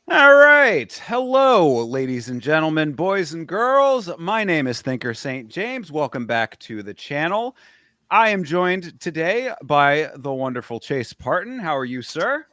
All right. Hello, ladies and gentlemen, boys and girls. My name is Thinker St. James. Welcome back to the channel. I am joined today by the wonderful Chase Parton. How are you, sir?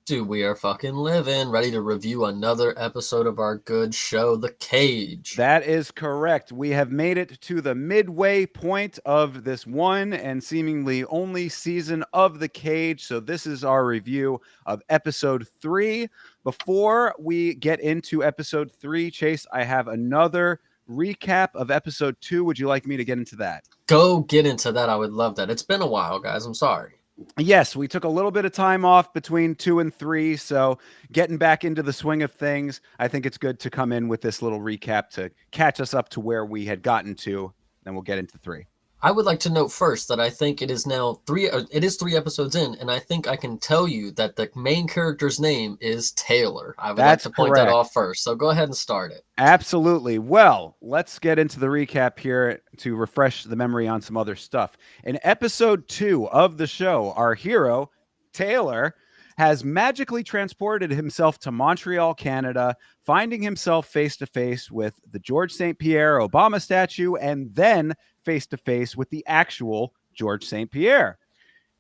Dude, we are fucking living, ready to review another episode of our good show, The Cage. That is correct. We have made it to the midway point of this one and seemingly only season of The Cage. So, this is our review of episode 3. Before we get into episode 3, Chase, I have another recap of episode 2. Would you like me to get into that? Go get into that. I would love that. It's been a while, guys. I'm sorry. Yes, we took a little bit of time off between 2 and 3, so getting back into the swing of things, I think it's good to come in with this little recap to catch us up to where we had gotten to. Then we'll get into 3. I would like to note first that I think it is now it is 3 episodes in, and I think I can tell you that the main character's name is Taylor. I would like That's to point that correct. off first. So go ahead and start it. Absolutely. Well, let's get into the recap here to refresh the memory on some other stuff. In episode 2 of the show, our hero, Taylor, has magically transported himself to Montreal, Canada, finding himself face to face with the George St. Pierre Obama statue and then face to face with the actual George St. Pierre.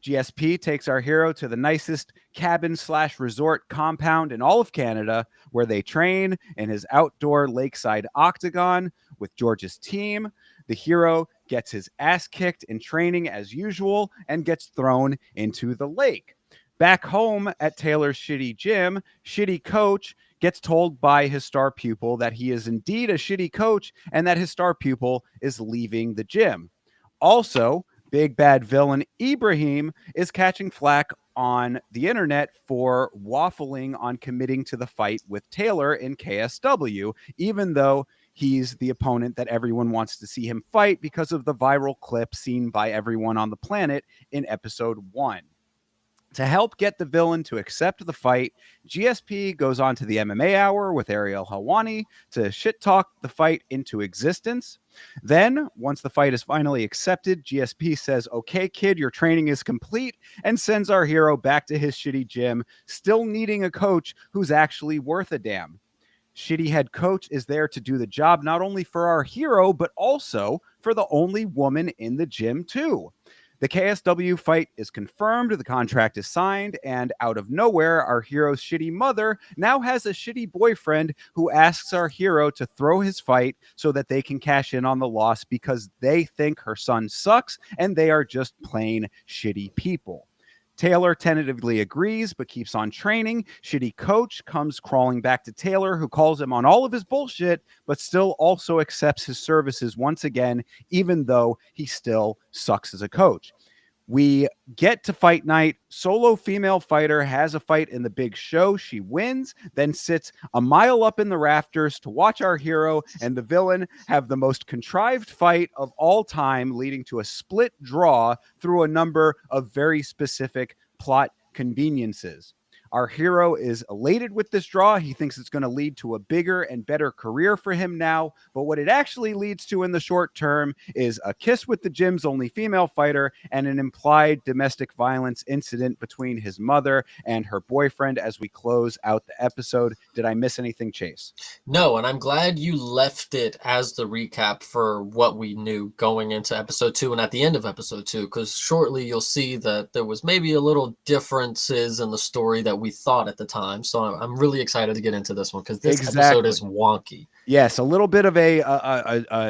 GSP takes our hero to the nicest cabin/resort compound in all of Canada, where they train in his outdoor lakeside octagon with George's team. The hero gets his ass kicked in training as usual and gets thrown into the lake. Back home at Taylor's shitty gym, shitty coach gets told by his star pupil that he is indeed a shitty coach and that his star pupil is leaving the gym. Also, big bad villain Ibrahim is catching flack on the internet for waffling on committing to the fight with Taylor in KSW, even though he's the opponent that everyone wants to see him fight because of the viral clip seen by everyone on the planet in episode 1. To help get the villain to accept the fight, GSP goes on to the MMA Hour with Ariel Helwani to shit talk the fight into existence. Then, once the fight is finally accepted, GSP says, "Okay, kid, your training is complete," and sends our hero back to his shitty gym, still needing a coach who's actually worth a damn. Shitty head coach is there to do the job not only for our hero, but also for the only woman in the gym, too. The KSW fight is confirmed, the contract is signed, and out of nowhere, our hero's shitty mother now has a shitty boyfriend who asks our hero to throw his fight so that they can cash in on the loss because they think her son sucks and they are just plain shitty people. Taylor tentatively agrees, but keeps on training. Shitty coach comes crawling back to Taylor, who calls him on all of his bullshit, but still also accepts his services once again, even though he still sucks as a coach. We get to fight night. Solo female fighter has a fight in the big show. She wins, then sits a mile up in the rafters to watch our hero and the villain have the most contrived fight of all time, leading to a split draw through a number of very specific plot conveniences. Our hero is elated with this draw. He thinks it's going to lead to a bigger and better career for him now. But what it actually leads to in the short term is a kiss with the gym's only female fighter and an implied domestic violence incident between his mother and her boyfriend as we close out the episode. Did I miss anything, Chase? No, and I'm glad you left it as the recap for what we knew going into episode 2 and at the end of episode 2, because shortly you'll see that there was maybe a little differences in the story that we thought at the time. So I'm really excited to get into this one because this episode is wonky. Yes, a little bit of a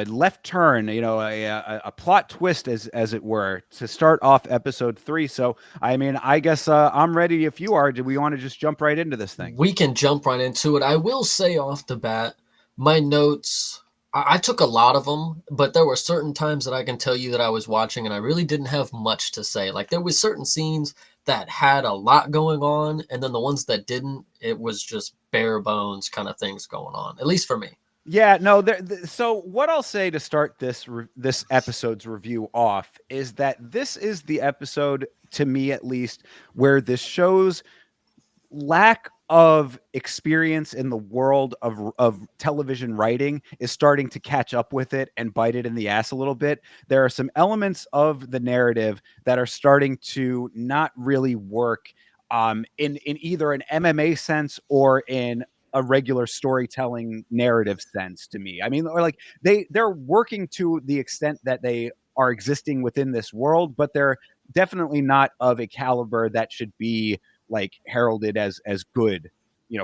left turn, a plot twist, as it were, to start off episode 3. So, I mean, I guess I'm ready if you are. Do we want to just jump right into this thing? We can jump right into it. I will say off the bat, my notes, I took a lot of them, but there were certain times that I can tell you that I was watching and I really didn't have much to say. Like there was certain scenes that had a lot going on, and then the ones that didn't, it was just bare bones kind of things going on, at least for me. Yeah, no. So what I'll say to start this episode's review off is that this is the episode, to me at least, where this show's lack of experience in the world of television writing is starting to catch up with it and bite it in the ass a little bit. There are some elements of the narrative that are starting to not really work in either an MMA sense or in a regular storytelling narrative sense to me. I mean, or like they're working to the extent that they are existing within this world, but they're definitely not of a caliber that should be like heralded as good,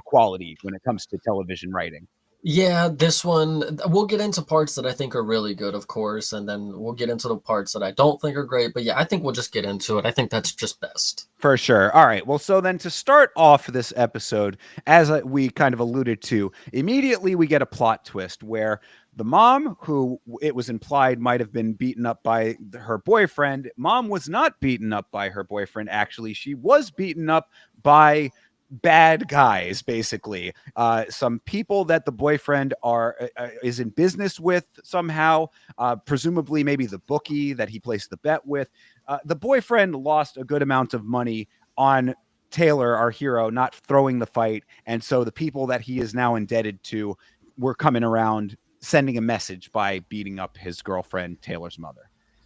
quality when it comes to television writing. Yeah, this one, we'll get into parts that I think are really good, of course, and then we'll get into the parts that I don't think are great. But yeah, I think we'll just get into it. I think that's just best. For sure. All right. Well, so then to start off this episode, as we kind of alluded to, immediately we get a plot twist where the mom, who it was implied might have been beaten up by her boyfriend, mom was not beaten up by her boyfriend. Actually, she was beaten up by bad guys, basically. Some people that the boyfriend is in business with somehow, presumably maybe the bookie that he placed the bet with. The boyfriend lost a good amount of money on Taylor, our hero, not throwing the fight. And so the people that he is now indebted to were coming around sending a message by beating up his girlfriend, Taylor's mother.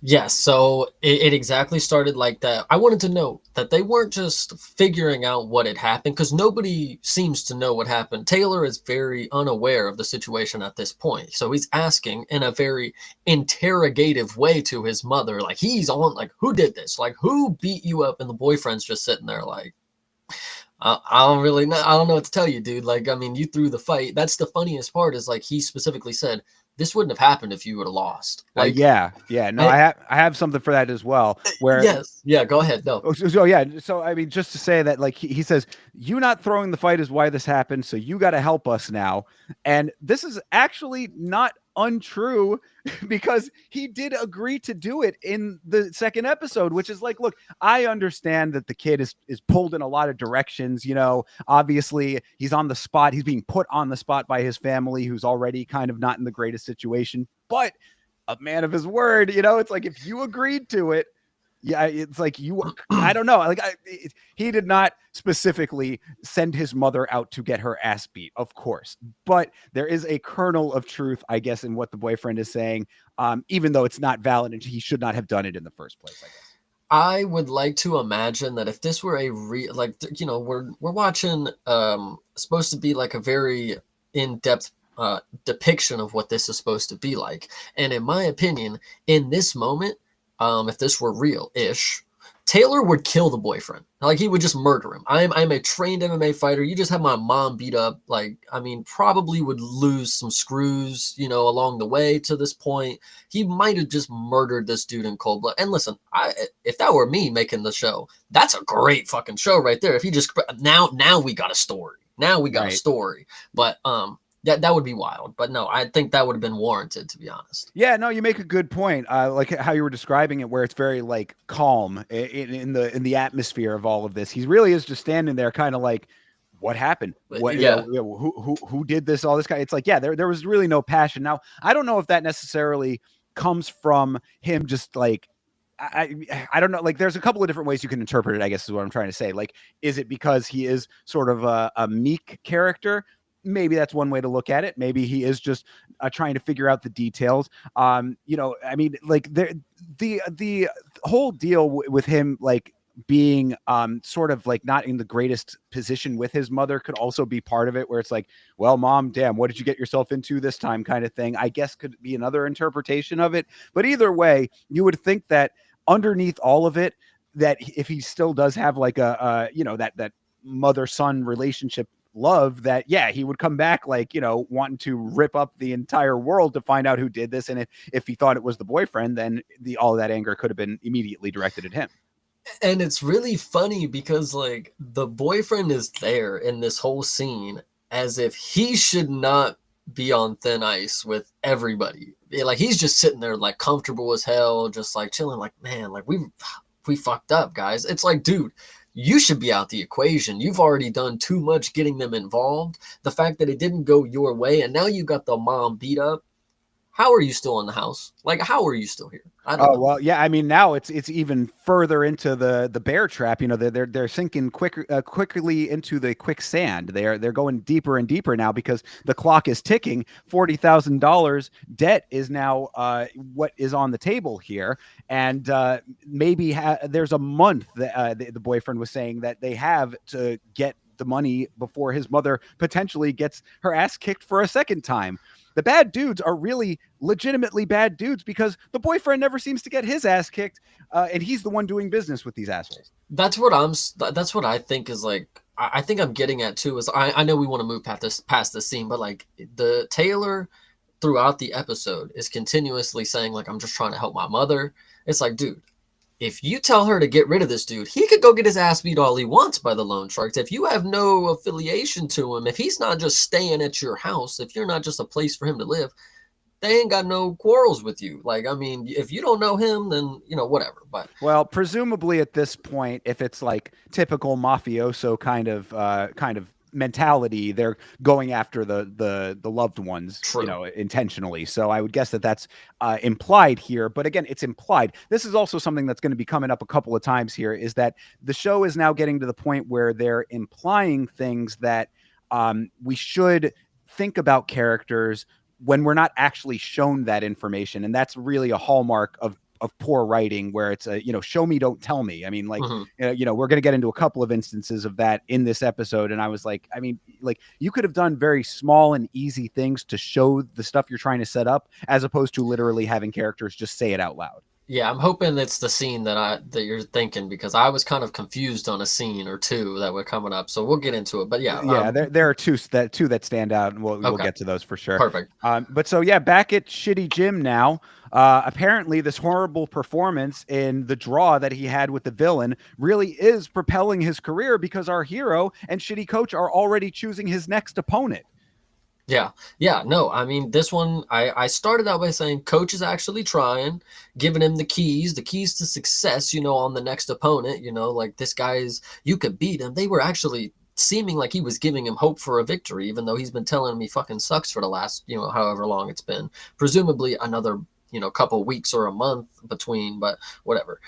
Yes, so it exactly started like that. I wanted to note that they weren't just figuring out what had happened because nobody seems to know what happened. Taylor is very unaware of the situation at this point. So he's asking in a very interrogative way to his mother, like he's on, like, who did this? Like, who beat you up? And the boyfriend's just sitting there like, I don't really know. I don't know what to tell you, dude. Like, I mean, you threw the fight. That's the funniest part is like he specifically said, this wouldn't have happened if you would have lost. Like, yeah. No, I have something for that as well. Where yes, yeah, go ahead. No, so yeah, so I mean, just to say that, like he says, you not throwing the fight is why this happened. So you got to help us now, and this is actually not untrue because he did agree to do it in the second episode, which is like, look, I understand that the kid is pulled in a lot of directions. Obviously he's on the spot. He's being put on the spot by his family, who's already kind of not in the greatest situation, but a man of his word. It's like, if you agreed to it, yeah, it's like I don't know. Like he did not specifically send his mother out to get her ass beat, of course. But there is a kernel of truth, I guess, in what the boyfriend is saying, even though it's not valid and he should not have done it in the first place, I guess. I would like to imagine that if this were a we're watching supposed to be like a very in-depth depiction of what this is supposed to be like. And in my opinion, in this moment, if this were real-ish, Taylor would kill the boyfriend. Like he would just murder him. I'm a trained MMA fighter. You just have my mom beat up. Like, I mean, probably would lose some screws, along the way to this point. He might have just murdered this dude in cold blood. And listen, if that were me making the show, that's a great fucking show right there. If he just now we got a story. Now we got a story. But that would be wild, but no, I think that would have been warranted, to be honest. Yeah, no, you make a good point. Like how you were describing it, where it's very like calm in the atmosphere of all of this. He really is just standing there, kind of like, what happened? What? Yeah. Who did this? All this guy. It's like, yeah, there was really no passion. Now, I don't know if that necessarily comes from him just like. I don't know. Like, there's a couple of different ways you can interpret it, I guess is what I'm trying to say. Like, is it because he is sort of a meek character? Maybe that's one way to look at it. Maybe he is just trying to figure out the details. I mean, like the whole deal with him, like being sort of like not in the greatest position with his mother could also be part of it, where it's like, well, mom, damn, what did you get yourself into this time, kind of thing, I guess could be another interpretation of it. But either way, you would think that underneath all of it, that if he still does have like that mother-son relationship love, that he would come back like, wanting to rip up the entire world to find out who did this. And if he thought it was the boyfriend, then all of that anger could have been immediately directed at him. And it's really funny because like the boyfriend is there in this whole scene as if he should not be on thin ice with everybody. Like he's just sitting there like comfortable as hell, just like chilling, like, man, like we fucked up, guys. It's like, dude, you should be out the equation. You've already done too much getting them involved. The fact that it didn't go your way and now you got the mom beat up. how are you still in the house? Like, how are you still here? I don't Oh know. well, yeah. I mean, now it's even further into the bear trap. You know, they're sinking quickly into the quicksand. They're going deeper and deeper now because the clock is ticking. $40,000 debt is now what is on the table here, and maybe there's a month that the boyfriend was saying that they have to get the money before his mother potentially gets her ass kicked for a second time. The bad dudes are really legitimately bad dudes because the boyfriend never seems to get his ass kicked, and he's the one doing business with these assholes. That's what I think is like. I think I'm getting at too is I know we want to move past this scene, but like the Taylor throughout the episode is continuously saying like I'm just trying to help my mother. It's like, dude, if you tell her to get rid of this dude, he could go get his ass beat all he wants by the loan sharks. If you have no affiliation to him, if he's not just staying at your house, if you're not just a place for him to live, they ain't got no quarrels with you. Like, I mean, if you don't know him, then whatever. But well, presumably at this point, if it's like typical mafioso kind of mentality, they're going after the loved ones, true. intentionally. So I would guess that that's implied here. But again, it's implied. This is also something that's going to be coming up a couple of times here. Is that the show is now getting to the point where they're implying things that we should think about characters when we're not actually shown that information, and that's really a hallmark of poor writing, where it's a show me, don't tell me. I mean, like we're going to get into a couple of instances of that in this episode, and I was like, I mean, like you could have done very small and easy things to show the stuff you're trying to set up, as opposed to literally having characters just say it out loud. Yeah, I'm hoping it's the scene that you're thinking, because I was kind of confused on a scene or two that were coming up. So we'll get into it. But yeah, there are two that stand out, and we'll get to those for sure. Perfect. But so yeah, back at Shitty Jim now. Apparently, this horrible performance in the draw that he had with the villain really is propelling his career, because our hero and shitty coach are already choosing his next opponent. Yeah, no, I mean, this one, I started out by saying coach is actually trying, giving him the keys to success, on the next opponent, like this guy's, you could beat him. They were actually seeming like he was giving him hope for a victory, even though he's been telling him he fucking sucks for the last, however long it's been, presumably another, couple weeks or a month between, but whatever.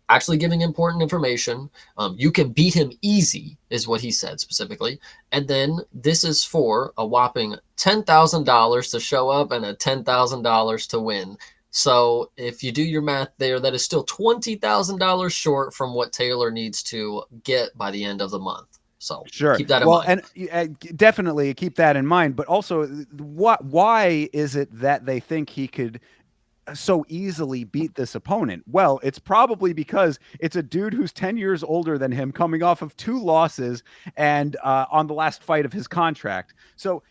Actually giving important information. You can beat him easy, is what he said specifically. And then this is for a whopping $10,000 to show up and a $10,000 to win. So if you do your math there, that is still $20,000 short from what Taylor needs to get by the end of the month. So sure, keep that in mind. And definitely keep that in mind. But also, why is it that they think he could so easily beat this opponent? Well, it's probably because it's a dude who's 10 years older than him, coming off of 2 losses and on the last fight of his contract. So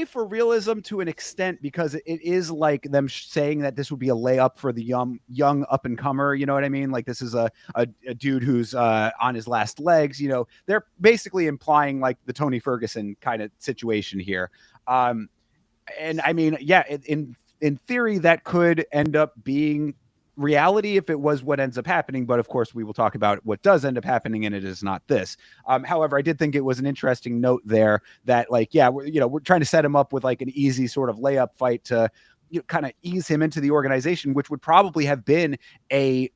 for realism to an extent, because it is like them saying that this would be a layup for the young up and comer. You know what I mean? Like this is a dude who's on his last legs. They're basically implying like the Tony Ferguson kind of situation here. And I mean, yeah, in theory, that could end up being reality if it was what ends up happening. But of course, we will talk about what does end up happening, and it is not this. However, I did think it was an interesting note there that, like, yeah, we're trying to set him up with like an easy sort of layup fight to kind of ease him into the organization, which would probably have been an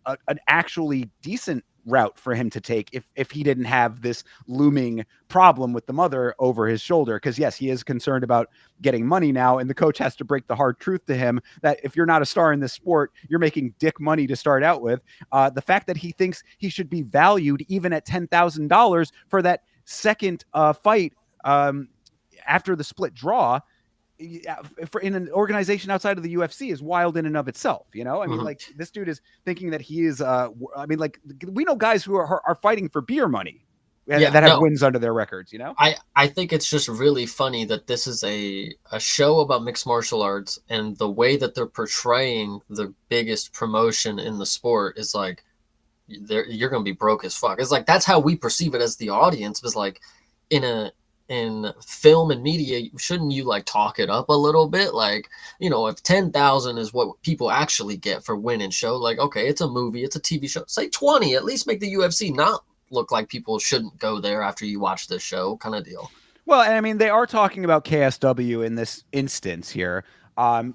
actually decent route for him to take if he didn't have this looming problem with the mother over his shoulder. Because yes, he is concerned about getting money now, and the coach has to break the hard truth to him that if you're not a star in this sport, you're making dick money to start out with. The fact that he thinks he should be valued even at $10,000 for that second fight after the split draw in an organization outside of the UFC is wild in and of itself. I mean, like this dude is thinking that he is. I mean, like we know guys who are fighting for beer money that have wins under their records. I think it's just really funny that this is a show about mixed martial arts, and the way that they're portraying the biggest promotion in the sport is like you're gonna be broke as fuck. It's like that's how we perceive it as the audience. It's like in film and media, shouldn't you like talk it up a little bit? Like, if 10,000 is what people actually get for winning show, like, okay, it's a movie, it's a TV show, say 20, at least make the UFC not look like people shouldn't go there after you watch this show kind of deal. Well, I mean, they are talking about KSW in this instance here.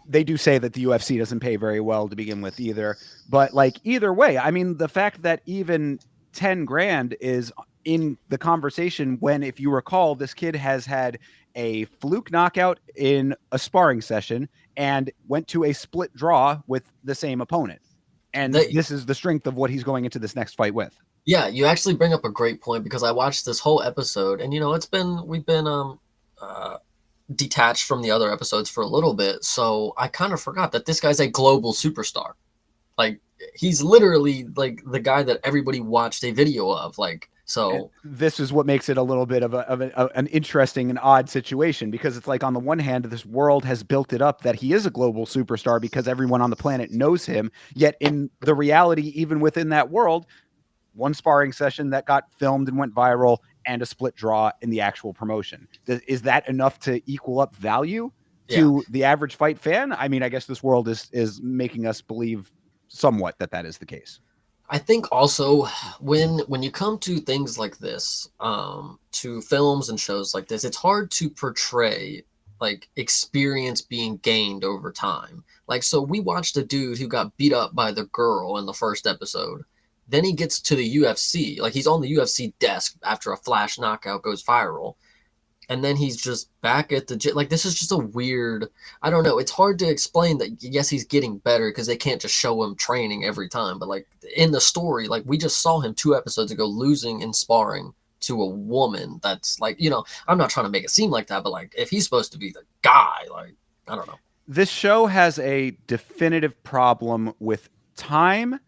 They do say that the UFC doesn't pay very well to begin with either. But like either way, I mean, the fact that even 10 grand is in the conversation when, if you recall, this kid has had a fluke knockout in a sparring session and went to a split draw with the same opponent. And this is the strength of what he's going into this next fight with. Yeah, you actually bring up a great point, because I watched this whole episode, and we've been detached from the other episodes for a little bit, so I kind of forgot that this guy's a global superstar. Like, he's literally like the guy that everybody watched a video of. Like, so this is what makes it a little bit of an interesting and odd situation, because it's like, on the one hand, this world has built it up that he is a global superstar because everyone on the planet knows him. Yet in the reality, even within that world, one sparring session that got filmed and went viral and a split draw in the actual promotion. Is that enough to equal up value to the average fight fan? I mean, I guess this world is making us believe somewhat that is the case. I think also when you come to things like this, to films and shows like this, it's hard to portray like experience being gained over time. Like, so we watched a dude who got beat up by the girl in the first episode. Then he gets to the UFC, like he's on the UFC desk after a flash knockout goes viral. And then he's just back at the gym. Like, this is just a weird, I don't know. It's hard to explain that, yes, he's getting better because they can't just show him training every time. But like in the story, like we just saw him 2 episodes ago losing in sparring to a woman. That's like, I'm not trying to make it seem like that, but like if he's supposed to be the guy, like, I don't know. This show has a definitive problem with time,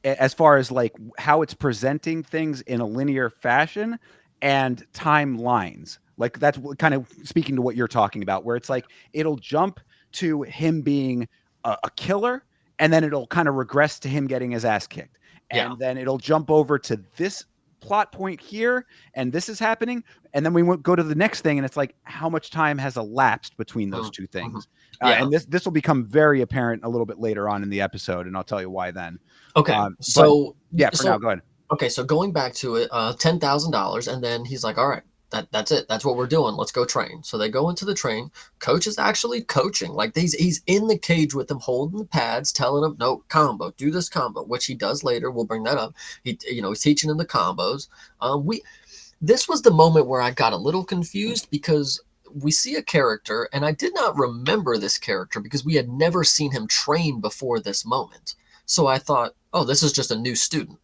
as far as like how it's presenting things in a linear fashion, and timelines. Like, that's kind of speaking to what you're talking about, where it's like it'll jump to him being a killer, and then it'll kind of regress to him getting his ass kicked. And then it'll jump over to this plot point here, and this is happening. And then we won't go to the next thing, and it's like, how much time has elapsed between those two things? And this will become very apparent a little bit later on in the episode, and I'll tell you why then. Okay. Now, go ahead. Okay, so going back to it, $10,000, and then he's like, all right, that's it. That's what we're doing. Let's go train. So they go into the train. Coach is actually coaching. Like, he's in the cage with them, holding the pads, telling him, no, combo, do this combo, which he does later. We'll bring that up. He's teaching him the combos. This was the moment where I got a little confused, because we see a character, and I did not remember this character because we had never seen him train before this moment. So I thought, oh, this is just a new student,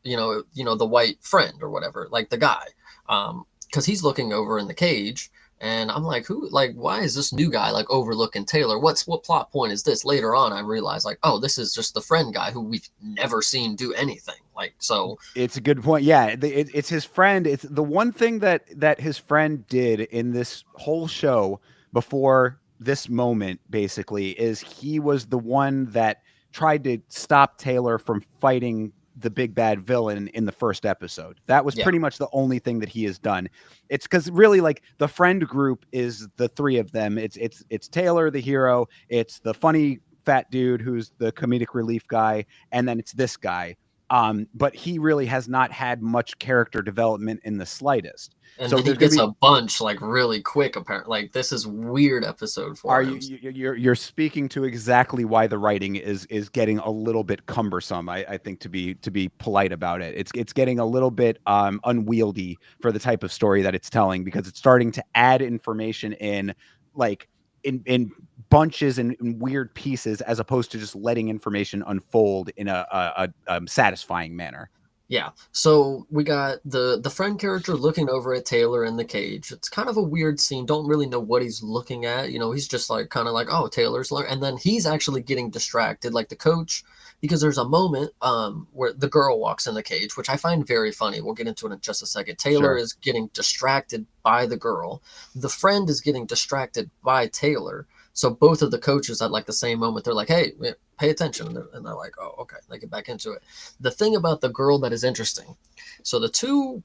the white friend or whatever, like the guy. Because he's looking over in the cage, and I'm like, why is this new guy like overlooking Taylor? What plot point is this? Later on, I realized, like, oh, this is just the friend guy who we've never seen do anything. Like, so it's a good point. Yeah, it's his friend. It's the one thing that his friend did in this whole show before this moment, basically, is he was the one that tried to stop Taylor from fighting the big bad villain in the first episode. That was pretty much the only thing that he has done. It's because really, like, the friend group is the 3 of them. It's Taylor, the hero. It's the funny fat dude who's the comedic relief guy, and then it's this guy. But he really has not had much character development in the slightest. And so he gets a bunch like really quick. Apparently, like, this is weird episode for him. You're speaking to exactly why the writing is getting a little bit cumbersome. I think, to be polite about it, it's getting a little bit unwieldy for the type of story that it's telling, because it's starting to add information in bunches and weird pieces, as opposed to just letting information unfold in a satisfying manner. Yeah. So we got the friend character looking over at Taylor in the cage. It's kind of a weird scene. Don't really know what he's looking at. He's just like kind of like, oh, Taylor's and then he's actually getting distracted, like the coach, because there's a moment where the girl walks in the cage, which I find very funny. We'll get into it in just a second. Taylor is getting distracted by the girl. The friend is getting distracted by Taylor. So both of the coaches at like the same moment, they're like, hey, pay attention. And they're like, oh, okay. They get back into it. The thing about the girl that is interesting. So the two,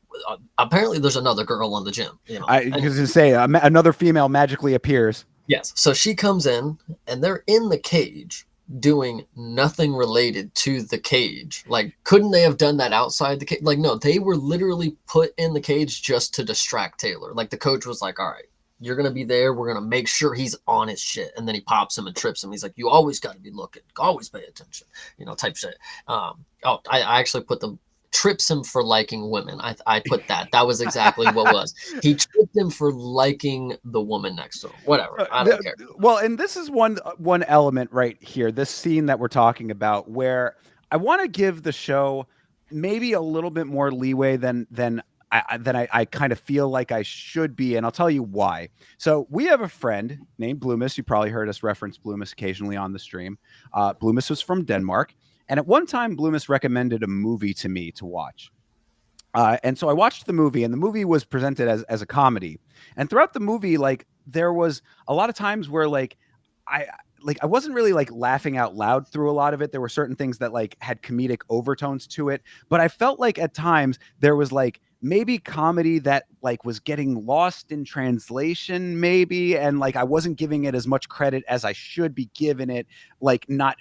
apparently there's another girl on the gym. I was going to say, another female magically appears. Yes. So she comes in, and they're in the cage doing nothing related to the cage. Like, couldn't they have done that outside the cage? Like, no, they were literally put in the cage just to distract Taylor. Like, the coach was like, all right, You're gonna be there. We're gonna make sure he's on his shit." And then he pops him and trips him. He's like, "You always got to be looking. Always pay attention." Type shit. I actually put the trips him for liking women. I put that. That was exactly what was. He tripped him for liking the woman next to him. Whatever. I don't care. Well, and this is one element right here. This scene that we're talking about, where I want to give the show maybe a little bit more leeway than I kind of feel like I should be, and I'll tell you why. So we have a friend named Bloomis. You probably heard us reference Bloomis occasionally on the stream. Bloomis was from Denmark, and at one time, Bloomis recommended a movie to me to watch. And so I watched the movie, and the movie was presented as a comedy. And throughout the movie, like, there was a lot of times where I I wasn't really like laughing out loud through a lot of it. There were certain things that like had comedic overtones to it, but I felt like at times there was like maybe comedy that like was getting lost in translation maybe, and like I wasn't giving it as much credit as I should be giving it, like not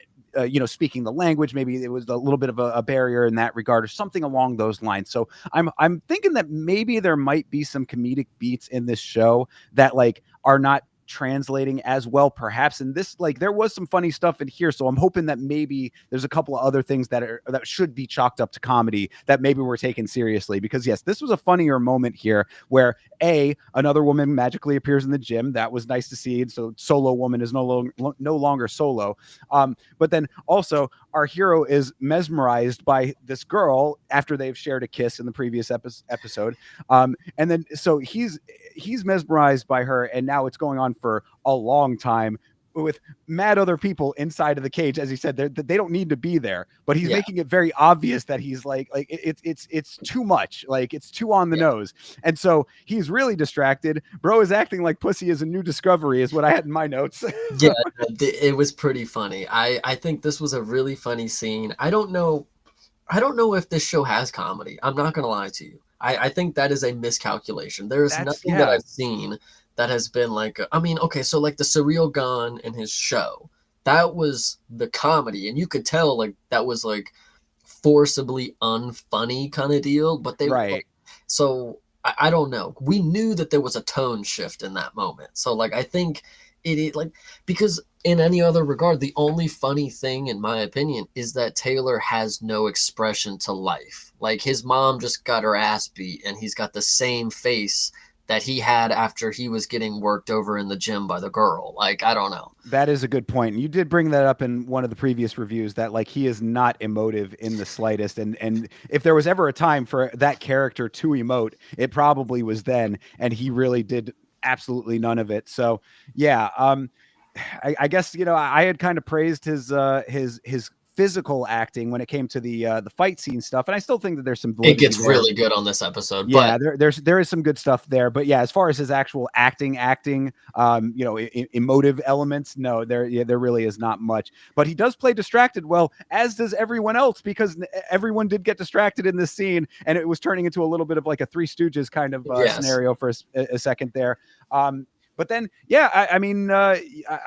speaking the language. Maybe it was a little bit of a barrier in that regard or something along those lines. So I'm thinking that maybe there might be some comedic beats in this show that like are not translating as well perhaps in this. Like there was some funny stuff in here, so I'm hoping that maybe there's a couple of other things that should be chalked up to comedy that maybe we're taken seriously, because yes, this was a funnier moment here where another woman magically appears in the gym. That was nice to see. So Solo woman is no longer Solo, but then also our hero is mesmerized by this girl after they've shared a kiss in the previous episode, and then so he's mesmerized by her, and now it's going on for a long time with mad other people inside of the cage. As he said, they don't need to be there, but he's making it very obvious that he's like it's too much, like it's too on the nose, and so he's really distracted. Bro is acting like pussy is a new discovery, is what I had in my notes. Yeah, it was pretty funny. I think this was a really funny scene. I don't know if this show has comedy. I'm not gonna lie to you. I think that is a miscalculation. There is nothing that I've seen that has been like, I mean, okay, so like the Surreal Gun in his show, that was the comedy, and you could tell like that was like forcibly unfunny kind of deal, but they right. So I don't know. We knew that there was a tone shift in that moment. So like I think it like, because in any other regard, the only funny thing, in my opinion, is that Taylor has no expression to life. Like his mom just got her ass beat, and he's got the same face that he had after he was getting worked over in the gym by the girl. Like, I don't know. That is a good point. You did bring that up in one of the previous reviews, that like he is not emotive in the slightest. And if there was ever a time for that character to emote, it probably was then. And he really did absolutely none of it. So yeah, I guess, I had kind of praised his physical acting when it came to the fight scene stuff, and I still think that there's some it gets really good on this episode. Yeah, but there is some good stuff there, but yeah, as far as his actual acting, emotive elements, no, there really is not much. But he does play distracted well, as does everyone else, because everyone did get distracted in this scene, and it was turning into a little bit of like a Three Stooges kind of scenario for a second there. But then, yeah,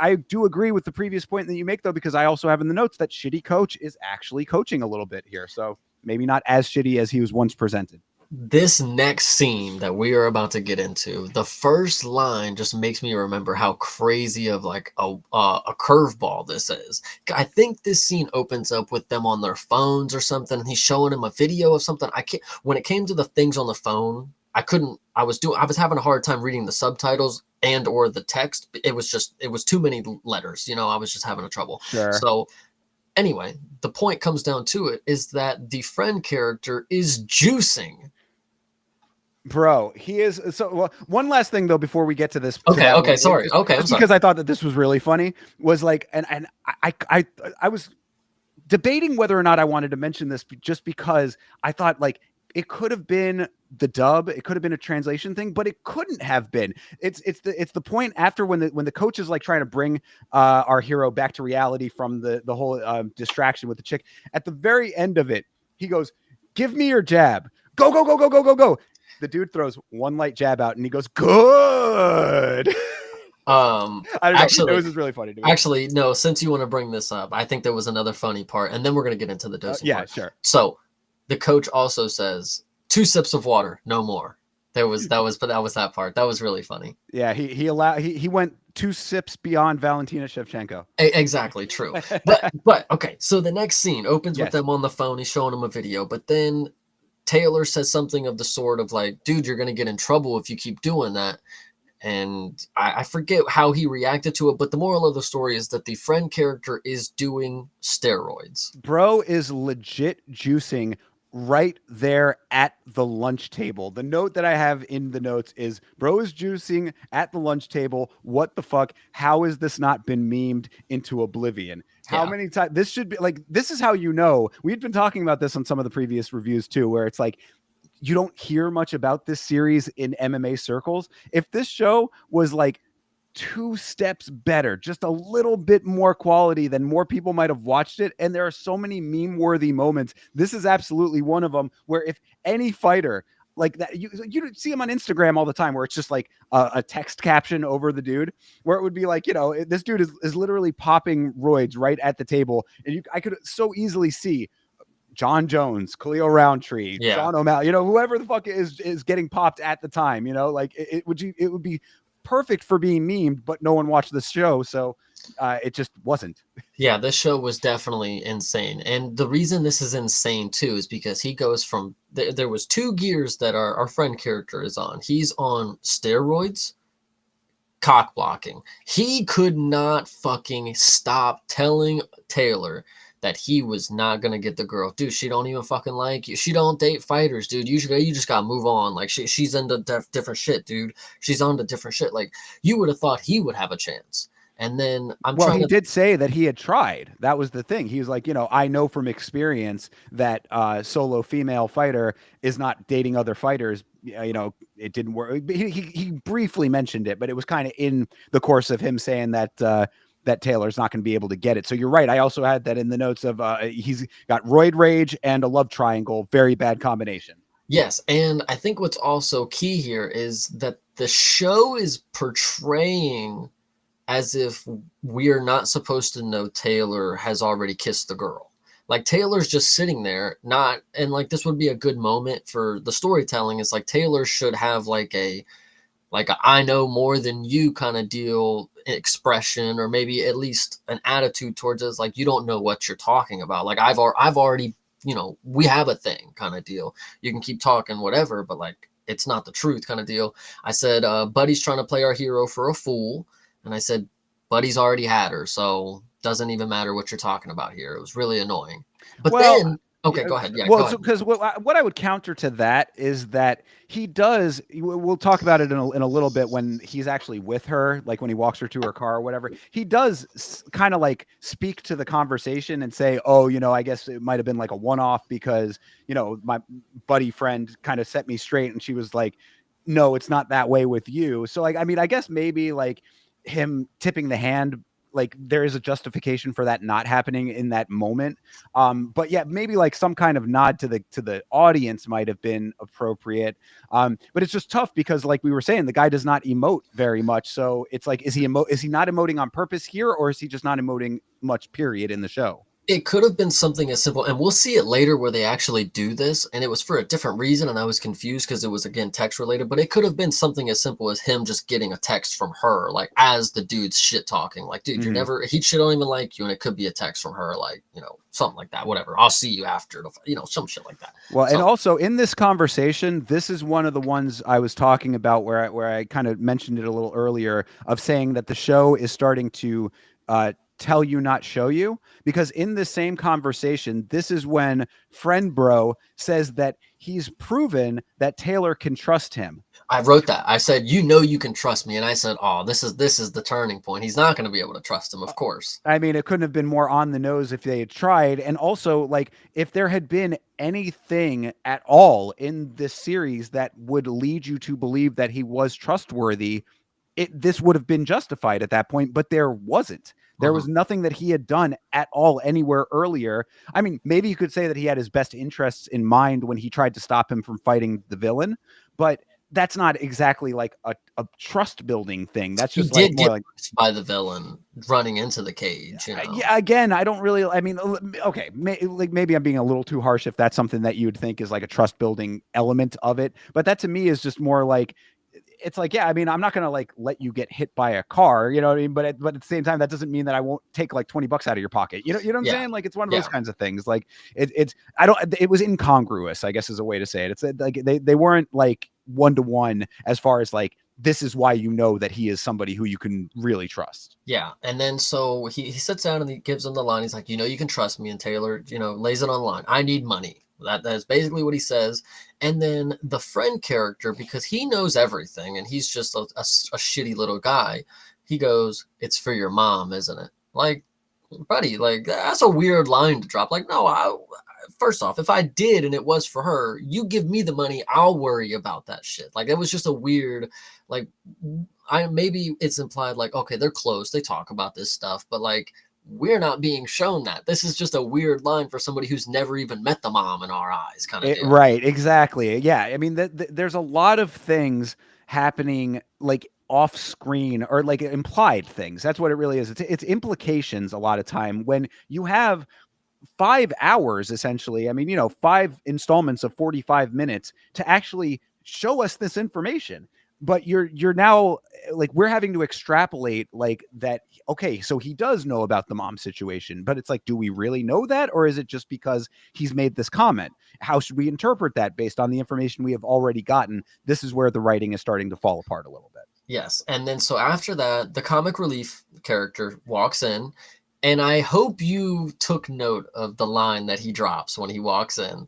I do agree with the previous point that you make, though, because I also have in the notes that Shitty Coach is actually coaching a little bit here. So maybe not as shitty as he was once presented. This next scene that we are about to get into, the first line just makes me remember how crazy of like a curveball this is. I think this scene opens up with them on their phones or something, and he's showing him a video of something. When it came to the things on the phone, I was having a hard time reading the subtitles and or the text. It was too many letters, I was just having a trouble. Sure. So anyway, the point comes down to it is that the friend character is juicing. Bro, he is. So well, one last thing though before we get to this. Okay, sorry. Because I thought that this was really funny, was like, and I was debating whether or not I wanted to mention this, just because I thought like it could have been the dub, it could have been a translation thing, but it couldn't have been. It's the point after when the coach is like trying to bring our hero back to reality from the whole distraction with the chick. At the very end of it, he goes, "Give me your jab. Go, go, go, go, go, go, go." The dude throws one light jab out, and he goes, "Good." I don't know. Actually, it was just really funny to me. Actually, no. Since you want to bring this up, I think there was another funny part, and then we're gonna get into the dosing. Yeah, part. Sure. So the coach also says, 2 sips of water, no more. that part. That was really funny. Yeah, he went 2 sips beyond Valentina Shevchenko. Exactly, true. But okay, so the next scene opens with Yes. them on the phone. He's showing them a video, but then Taylor says something of the sort of like, "Dude, you're gonna get in trouble if you keep doing that." And I forget how he reacted to it, but the moral of the story is that the friend character is doing steroids. Bro is legit juicing right there at the lunch table. The note that I have in the notes is bro is juicing at the lunch table. What the fuck? How has this not been memed into oblivion? How Yeah. many times this should be like this is how you know. We've been talking about this on some of the previous reviews too, where it's like you don't hear much about this series in MMA circles. If this show was like 2 steps better, just a little bit more quality, then more people might have watched it. And there are so many meme worthy moments. This is absolutely one of them where if any fighter like that, you see him on Instagram all the time where it's just like a text caption over the dude where it would be like, this dude is literally popping roids right at the table. And I could so easily see John Jones, Khalil Roundtree, Yeah. Sean O'Malley, whoever the fuck is getting popped at the time, like it would be perfect for being memed, but no one watched this show, so it just wasn't. Yeah, this show was definitely insane. And the reason this is insane too is because he goes from there was 2 gears that our friend character is on. He's on steroids, cock blocking. He could not fucking stop telling Taylor that he was not gonna get the girl. Dude, she don't even fucking like you. She don't date fighters, dude. You just gotta move on. Like she's into different shit, dude. She's on to different shit. Like you would have thought he would have a chance. And then he did say that he had tried. That was the thing. He was like, I know from experience that solo female fighter is not dating other fighters. It didn't work. He briefly mentioned it, but it was kind of in the course of him saying that that Taylor's not going to be able to get it. So you're right. I also had that in the notes of he's got roid rage and a love triangle. Very bad combination. Yes, and I think what's also key here is that the show is portraying as if we are not supposed to know Taylor has already kissed the girl. Like Taylor's just sitting there, and like this would be a good moment for the storytelling. Is like Taylor should have like a I know more than you kind of deal expression, or maybe at least an attitude towards us. Like you don't know what you're talking about. Like I've already, we have a thing kind of deal. You can keep talking whatever, but like it's not the truth kind of deal. I said, Buddy's trying to play our hero for a fool. And I said, Buddy's already had her, so doesn't even matter what you're talking about here. It was really annoying. But then, okay, go ahead. Yeah, well, because what I would counter to that is that he does. We'll talk about it in a little bit when he's actually with her, like when he walks her to her car or whatever. He does kind of like speak to the conversation and say, "Oh, I guess it might have been like a one-off because my buddy friend kind of set me straight," and she was like, "No, it's not that way with you." So, like, I mean, I guess maybe like him tipping the hand, like there is a justification for that not happening in that moment. But yeah, maybe like some kind of nod to the audience might have been appropriate. But it's just tough because like we were saying, the guy does not emote very much. So it's like, is he not emoting on purpose here, or is he just not emoting much period in the show? It could have been something as simple, and we'll see it later where they actually do this, and it was for a different reason, and I was confused because it was, again, text related, but it could have been something as simple as him just getting a text from her, like, as the dude's shit talking, like, dude, you're never, he shit don't even like you, and it could be a text from her, like, something like that, whatever, I'll see you after, some shit like that. Well, and also in this conversation, this is one of the ones I was talking about where I kind of mentioned it a little earlier, of saying that the show is starting to tell you, not show you, because in the same conversation, this is when friend bro says that he's proven that Taylor can trust him. I wrote that. I said, you can trust me. And I said, oh, this is the turning point. He's not going to be able to trust him, of course. I mean, it couldn't have been more on the nose if they had tried. And also, like, if there had been anything at all in this series that would lead you to believe that he was trustworthy, this would have been justified at that point, but there wasn't. There was nothing that he had done at all anywhere earlier. I mean, maybe you could say that he had his best interests in mind when he tried to stop him from fighting the villain, but that's not exactly like a trust building thing. That's He just like did more get like, pushed by the villain running into the cage, you know. yeah, again, I don't really, I mean, okay, like maybe I'm being a little too harsh if that's something that you would think is like a trust building element of it, but that to me is just more like, it's like, yeah, I mean, I'm not going to like let you get hit by a car, you know what I mean? But at the same time, that doesn't mean that I won't take like $20 out of your pocket. You know what I'm Yeah, saying? Like, it's one of those yeah, kinds of things. Like it was incongruous, I guess is a way to say it. It's like, they weren't like one-to-one as far as like, this is why you know that he is somebody who you can really trust. yeah. And then so he sits down and he gives him the line. He's like, you know, you can trust me. And Taylor, you know, lays it on the line. I need money. That's basically what he says. And then the friend character, because he knows everything and he's just a shitty little guy, he goes, "It's for your mom, isn't it?" Like, buddy, like that's a weird line to drop. Like, no, first off, if I did and it was for her, you give me the money, I'll worry about that shit. Like, it was just a weird, like, I maybe it's implied like, okay, they're close, they talk about this stuff, but like, we're not being shown that. This is just a weird line for somebody who's never even met the mom in our eyes, kind of deal. Right, exactly. Yeah, I mean, there's a lot of things happening like off screen or like implied things. That's what it really is. It's implications a lot of time when you have 5 hours essentially. I mean, 5 installments of 45 minutes to actually show us this information. But you're now like, we're having to extrapolate like that. Okay, so he does know about the mom situation, but it's like, do we really know that? Or is it just because he's made this comment? How should we interpret that based on the information we have already gotten? This is where the writing is starting to fall apart a little bit. Yes. And then so after that, the comic relief character walks in, and I hope you took note of the line that he drops when he walks in.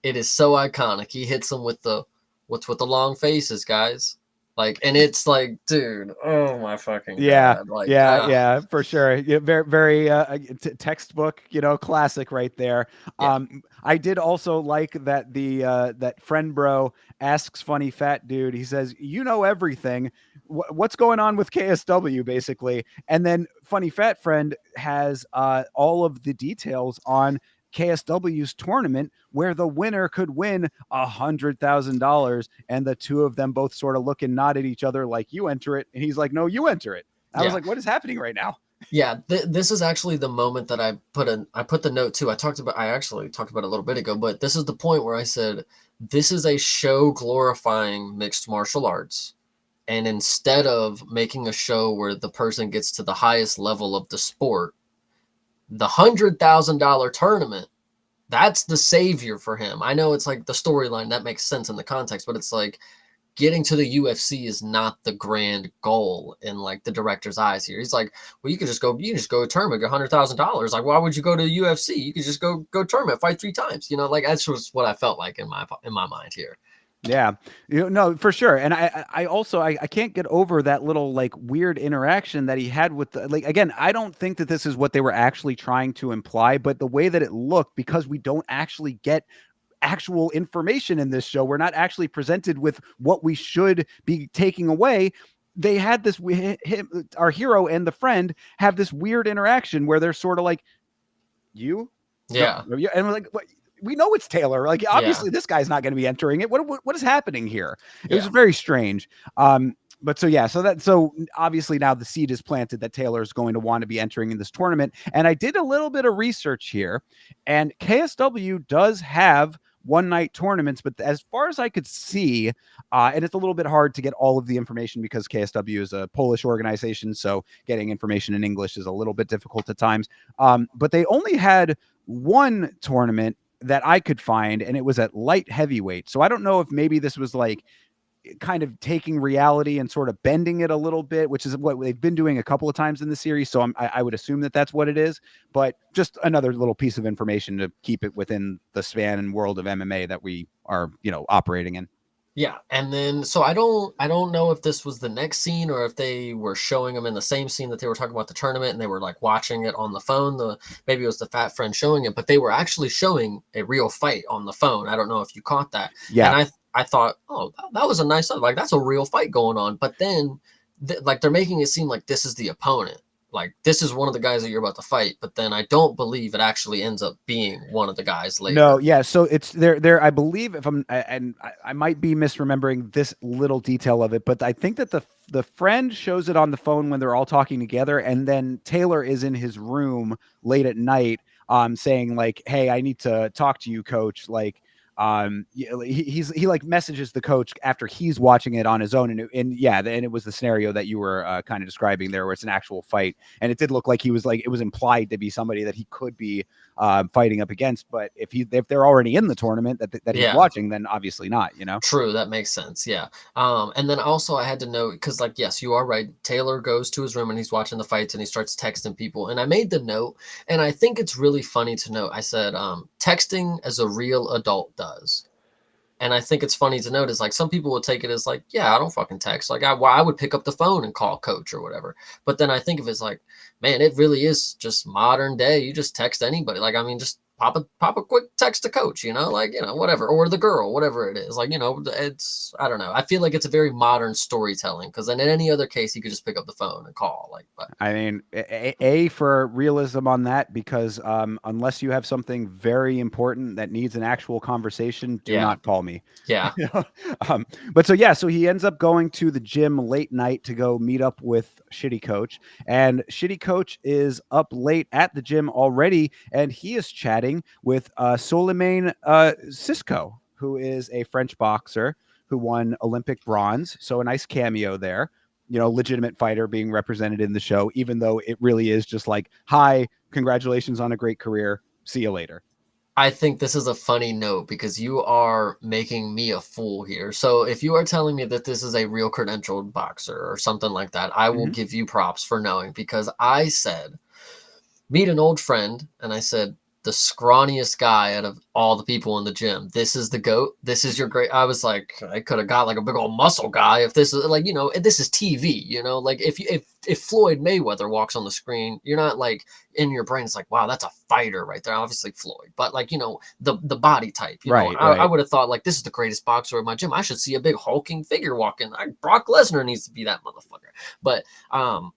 It is so iconic. He hits him with the "What's with the long faces, guys?" Like, and it's like, dude, oh my fucking Yeah, god. Like, yeah, for sure. Yeah, very, very textbook, classic right there. yeah. I did also like that that friend bro asks funny fat dude. He says, "You know everything. What's going on with KSW, basically?" And then funny fat friend has all of the details on KSW's tournament where the winner could win $100,000, and the two of them both sort of look and nod at each other like, "You enter it," and he's like, "No, you enter it." I was Yeah. like, "What is happening right now?" Yeah, this is actually the moment that I put the note too. I actually talked about it a little bit ago, but this is the point where I said this is a show glorifying mixed martial arts. And instead of making a show where the person gets to the highest level of the sport, the $100,000 tournament, that's the savior for him. I know it's like the storyline that makes sense in the context, but it's like getting to the UFC is not the grand goal in like the director's eyes here. He's like, well, you can just go to tournament, get $100,000. Like, why would you go to the UFC? You could just go tournament, fight 3 times. You know, like that's just what I felt like in my mind here. Yeah, no, for sure. And I also, I can't get over that little like weird interaction that he had with like, again, I don't think that this is what they were actually trying to imply, but the way that it looked, because we don't actually get actual information in this show, we're not actually presented with what we should be taking away. They had this, our hero and the friend have this weird interaction where they're sort of like, "You, Yeah. no, and we're like, what? We know it's Taylor. Like, obviously, this guy's not going to be entering it. What is happening here?" It was Yeah. very strange. But so obviously now the seed is planted that Taylor is going to want to be entering in this tournament. And I did a little bit of research here, and KSW does have one night tournaments, but as far as I could see, and it's a little bit hard to get all of the information because KSW is a Polish organization, so getting information in English is a little bit difficult at times. But they only had one tournament that I could find, and it was at light heavyweight. So I don't know if maybe this was like kind of taking reality and sort of bending it a little bit, which is what they've been doing a couple of times in the series. So I would assume that that's what it is, but just another little piece of information to keep it within the span and world of MMA that we are, operating in. Yeah, and then so I don't know if this was the next scene or if they were showing them in the same scene that they were talking about the tournament and they were like watching it on the phone. Maybe it was the fat friend showing it, but they were actually showing a real fight on the phone. I don't know if you caught that. Yeah. And I thought, oh, that was a nice, like that's a real fight going on. But then like they're making it seem like this is the opponent. like, this is one of the guys that you're about to fight, but then I don't believe it actually ends up being one of the guys later. No, yeah. So it's there. I believe if I might be misremembering this little detail of it, but I think that the friend shows it on the phone when they're all talking together, and then Taylor is in his room late at night, saying like, "Hey, I need to talk to you, coach." Like, he like messages the coach after he's watching it on his own, and it was the scenario that you were kind of describing there, where it's an actual fight, and it did look like he was like, it was implied to be somebody that he could be fighting up against, but if they're already in the tournament that he's watching, then obviously not, you know. True, that makes sense. Yeah. And then also I had to note, because like, yes, you are right, Taylor goes to his room and he's watching the fights and he starts texting people, and I made the note, and I think it's really funny to note. I said texting as a real adult does. And I think it's funny to note is like, some people will take it as like, yeah, I don't fucking text. Like, I would pick up the phone and call coach or whatever. But then I think of it as like, man, it really is just modern day. You just text anybody. Like, I mean, just pop a quick text to coach, you know, like, you know, whatever, or the girl, whatever it is. Like, you know, it's, I don't know. I feel like it's a very modern storytelling, because then in any other case, you could just pick up the phone and call. Like, but I mean, a for realism on that, because unless you have something very important that needs an actual conversation, do not call me. Yeah. But so he ends up going to the gym late night to go meet up with Shitty Coach, and Shitty Coach is up late at the gym already, and he is chatting with Soleiman Cisco, who is a French boxer who won Olympic bronze. So a nice cameo there. You know, legitimate fighter being represented in the show, even though it really is just like, hi, congratulations on a great career. See you later. I think this is a funny note, because you are making me a fool here. So if you are telling me that this is a real credentialed boxer or something like that, I will give you props for knowing, because I said, meet an old friend, and I said, the scrawniest guy out of all the people in the gym. This is the GOAT. This is your great. I was like, I could have got like a big old muscle guy if this is like, you know, this is TV, you know, like if Floyd Mayweather walks on the screen, you're not like, in your brain, it's like, wow, that's a fighter right there. Obviously Floyd, but like, you know, the body type, you know, I would have thought like, this is the greatest boxer in my gym. I should see a big hulking figure walk in. Brock Lesnar needs to be that motherfucker. But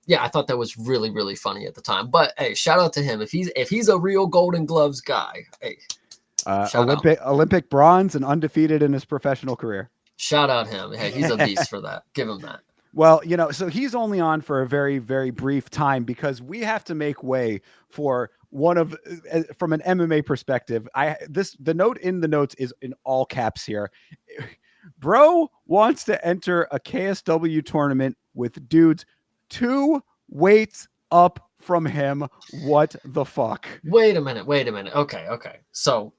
yeah, I thought that was really, really funny at the time. But hey, shout out to him. If he's a real Golden Gloves guy, hey, Olympic bronze and undefeated in his professional career. Shout out him. Hey, he's a beast for that. Give him that. Well, you know, so he's only on for a very, very brief time, because we have to make way for one of, from an MMA perspective. The note in the notes is in all caps here. Bro wants to enter a KSW tournament with dudes 2 weights up from him. What the fuck? Wait a minute. Okay. So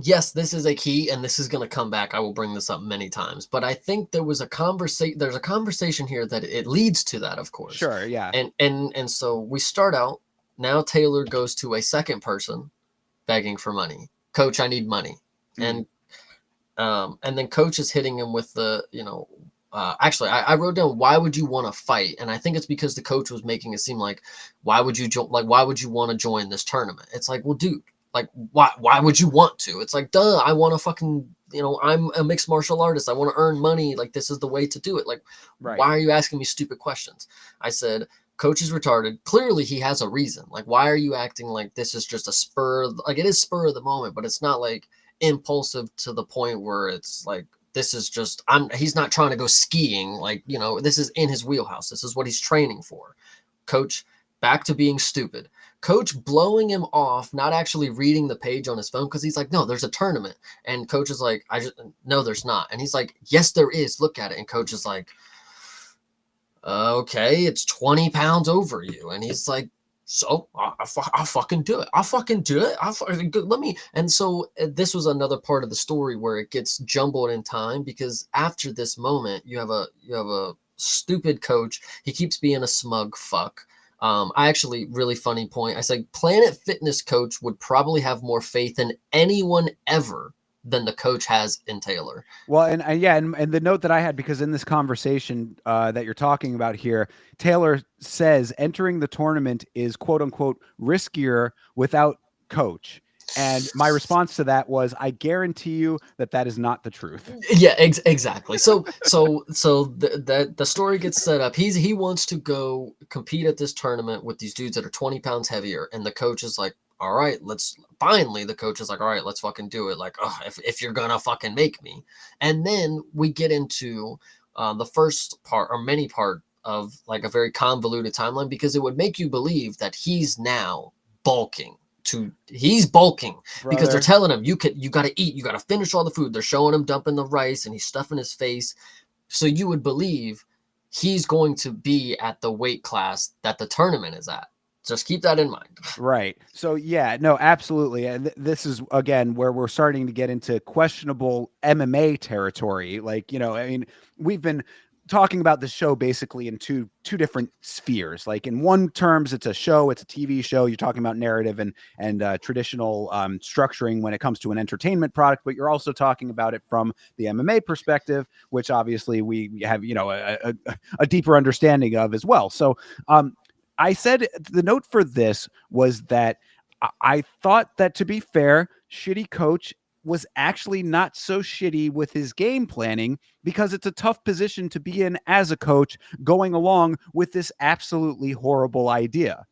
yes, this is a key, and this is going to come back. I will bring this up many times, but I think there's a conversation here that it leads to that, of course. Sure, yeah. And so we start out, now Taylor goes to a second person begging for money. Coach, I need money. And then coach is hitting him with the, you know, actually, I wrote down, why would you want to fight? And I think it's because the coach was making it seem like, why would you want to join this tournament? It's like, well, dude, like, why would you want to? It's like, duh, I want to fucking, you know, I'm a mixed martial artist. I want to earn money. Like, this is the way to do it. Like, why are you asking me stupid questions? I said, coach is retarded. Clearly he has a reason. Like, why are you acting like this is just a spur? Like, it is spur of the moment, but it's not like impulsive to the point where it's like, this is just, he's not trying to go skiing. Like, you know, this is in his wheelhouse. This is what he's training for. Coach, back to being stupid. Coach blowing him off, not actually reading the page on his phone, because he's like, no, there's a tournament. And coach is like, no, there's not. And he's like, yes, there is. Look at it. And coach is like, okay, it's 20 pounds over you. And he's like, so I'll fucking do it. Let me. And so this was another part of the story where it gets jumbled in time, because after this moment, you have a stupid coach. He keeps being a smug fuck. I actually, really funny point. I said Planet Fitness coach would probably have more faith in anyone ever than the coach has in Taylor. Well, and the note that I had, because in this conversation that you're talking about here, Taylor says entering the tournament is quote unquote riskier without coach. And my response to that was, I guarantee you that that is not the truth. Yeah, exactly. So the story gets set up. He wants to go compete at this tournament with these dudes that are 20 pounds heavier, and the coach is like, all right, let's finally the coach is like, all right, let's fucking do it. Like, oh, if you're gonna fucking make me. And then we get into the first part or many part of like a very convoluted timeline, because it would make you believe that he's now bulking he's bulking because they're Brother. telling him you got to eat, you got to finish all the food. They're showing him dumping the rice and he's stuffing his face. So you would believe he's going to be at the weight class that the tournament is at. Just keep that in mind. Right. So yeah, no, absolutely. And this is again where we're starting to get into questionable MMA territory. Like, I mean, we've been talking about the show basically in two different spheres. Like in one terms, it's a show, it's a TV show. You're talking about narrative and traditional structuring when it comes to an entertainment product, but you're also talking about it from the MMA perspective, which obviously we have, a deeper understanding of as well. So I said the note for this was that I thought that, to be fair, Shitty Coach was actually not so shitty with his game planning, because it's a tough position to be in as a coach going along with this absolutely horrible idea.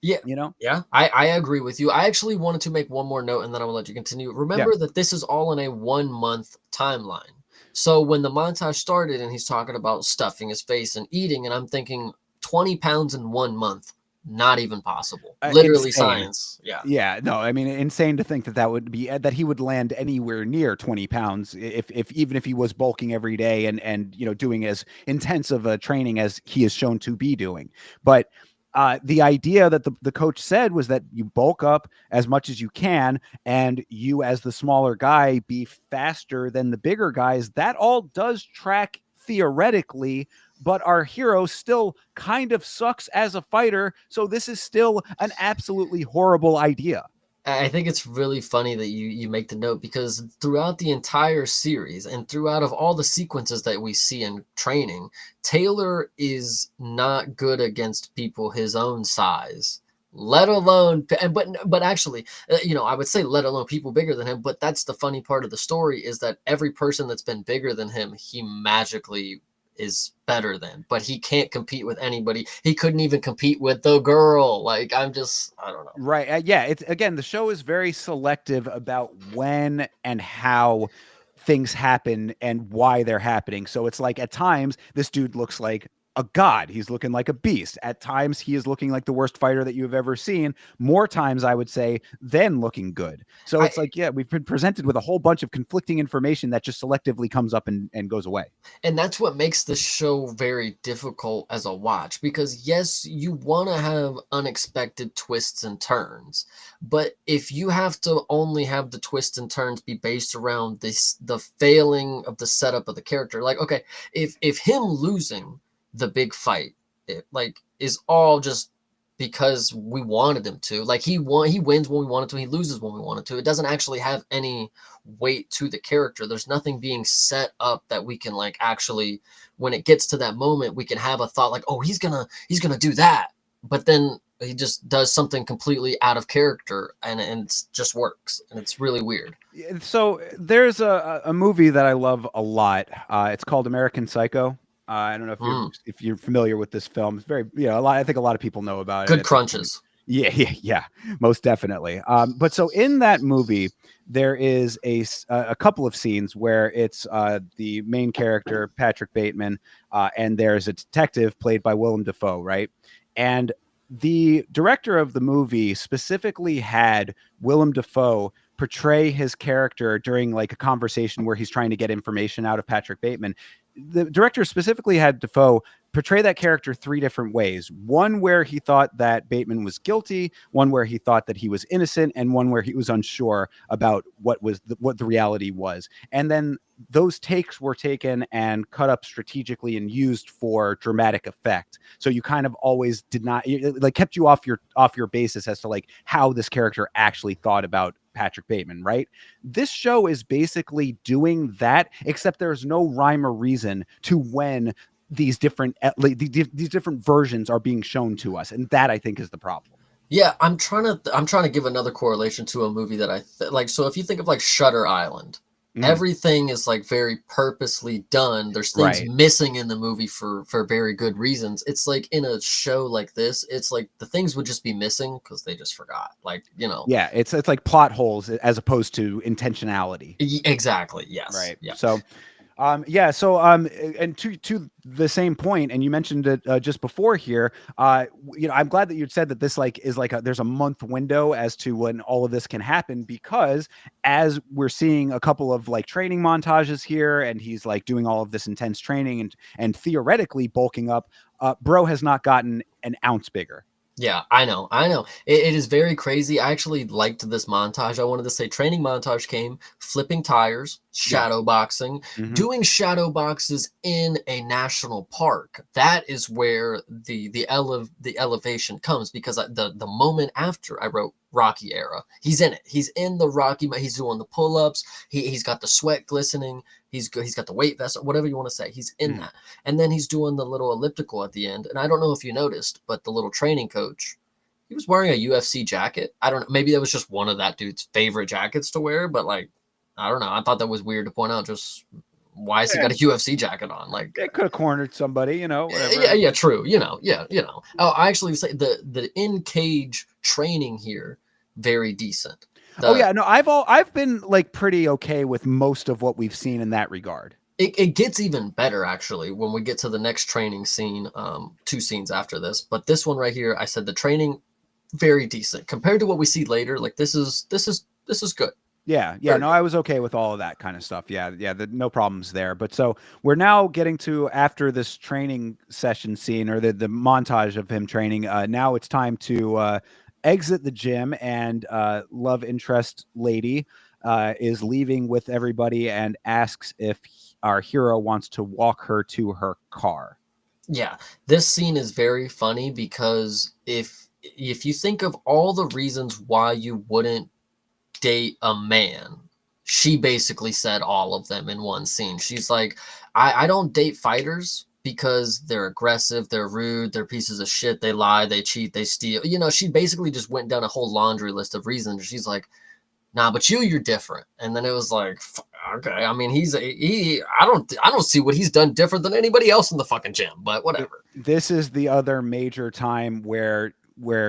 Yeah. Yeah, I agree with you. I actually wanted to make one more note and then I will let you continue. Remember that this is all in a 1 month timeline. So when the montage started and he's talking about stuffing his face and eating, and I'm thinking 20 pounds in 1 month, not even possible. Literally Insane. science. Yeah. Yeah, no, I mean, insane to think that would be that he would land anywhere near 20 pounds if even if he was bulking every day and doing as intensive a training as he is shown to be doing. But the idea that the coach said was that you bulk up as much as you can, and you as the smaller guy be faster than the bigger guys. That all does track theoretically, but our hero still kind of sucks as a fighter. So this is still an absolutely horrible idea. I think it's really funny that you make the note, because throughout the entire series and throughout of all the sequences that we see in training, Taylor is not good against people his own size, let alone but actually, I would say let alone people bigger than him. But that's the funny part of the story, is that every person that's been bigger than him, he magically is better than, but he can't compete with anybody. He couldn't even compete with the girl. Like, I don't know. Right. Yeah. It's again, the show is very selective about when and how things happen and why they're happening. So it's like at times this dude looks like a god. He's looking like a beast. At times he is looking like the worst fighter that you've ever seen. More times, I would say, than looking good. So it's like, yeah, we've been presented with a whole bunch of conflicting information that just selectively comes up and goes away. And that's what makes the show very difficult as a watch, because yes, you want to have unexpected twists and turns, but if you have to only have the twists and turns be based around the failing of the setup of the character, like, okay, if him losing the big fight, is all just because we wanted him to, like, he wins when we wanted to, he loses when we wanted to, it doesn't actually have any weight to the character. There's nothing being set up that we can, like, actually, when it gets to that moment, we can have a thought like, oh, he's gonna do that, but then he just does something completely out of character, and it just works, and it's really weird. So there's a movie that I love a lot. It's called American Psycho. I don't know if you're familiar with this film. It's very, I think a lot of people know about it. Good crunches. Yeah, most definitely. But so in that movie, there is a couple of scenes where it's the main character, Patrick Bateman, and there's a detective played by Willem Dafoe, right? And the director of the movie specifically had Willem Dafoe portray his character during like a conversation where he's trying to get information out of Patrick Bateman. The director specifically had Dafoe portray that character 3 different ways. One where he thought that Bateman was guilty, one where he thought that he was innocent, and one where he was unsure about what the reality was. And then those takes were taken and cut up strategically and used for dramatic effect. So you kind of always did not, like, kept you off your basis as to like how this character actually thought about Patrick Bateman, right? This show is basically doing that, except there's no rhyme or reason to when these different versions are being shown to us, and that I think is the problem. Yeah, I'm trying to give another correlation to a movie that like. So if you think of like Shutter Island, Mm, everything is like very purposely done. There's things right. missing in the movie for very good reasons. It's like in a show like this, it's like the things would just be missing because they just forgot. Like, Yeah, it's like plot holes as opposed to intentionality. exactly. Yes. Right. Yeah. So yeah. So, and to the same point, and you mentioned it just before here. I'm glad that you said that this like is like there's a month window as to when all of this can happen, because as we're seeing a couple of like training montages here, and he's like doing all of this intense training and theoretically bulking up. Bro has not gotten an ounce bigger. Yeah, I know. I know. It is very crazy. I actually liked this montage. I wanted to say training montage came, flipping tires, Yeah. shadow boxing, Hmm. doing shadow boxes in a national park. That is where the elevation comes, because the moment after I wrote Rocky era, he's in it. He's in the Rocky. He's doing the pull-ups. He's got the sweat glistening. He's good. He's got the weight vest, whatever you want to say. He's in Hmm. that. And then he's doing the little elliptical at the end. And I don't know if you noticed, but the little training coach, he was wearing a UFC jacket. I don't know. Maybe that was just one of that dude's favorite jackets to wear, but like, I don't know. I thought that was weird to point out. Just why has he got a UFC jacket on? Like, It could have cornered somebody, yeah, whatever. yeah, true. Yeah. Oh, I actually say the in cage training here, very decent. Oh The yeah, no, I've been like pretty okay with most of what we've seen in that regard. it gets even better actually when we get to the next training scene, two scenes after this. But this one right here, I said the training very decent compared to what we see later. Like this is good. Yeah, Very no, good. I was okay with all of that kind of stuff. Yeah, no problems there. But so we're now getting to after this training session scene, or the montage of him training. Now it's time to exit the gym, and love interest lady is leaving with everybody and asks if our hero wants to walk her to her car. Yeah, this scene is very funny because if you think of all the reasons why you wouldn't date a man, she basically said all of them in one scene. She's like, I don't date fighters because they're aggressive, they're rude, they're pieces of shit, they lie, they cheat, they steal. She basically just went down a whole laundry list of reasons. She's like, nah, but you're different. And then it was like, okay. I mean, I don't see what he's done different than anybody else in the fucking gym, but whatever. This is the other major time where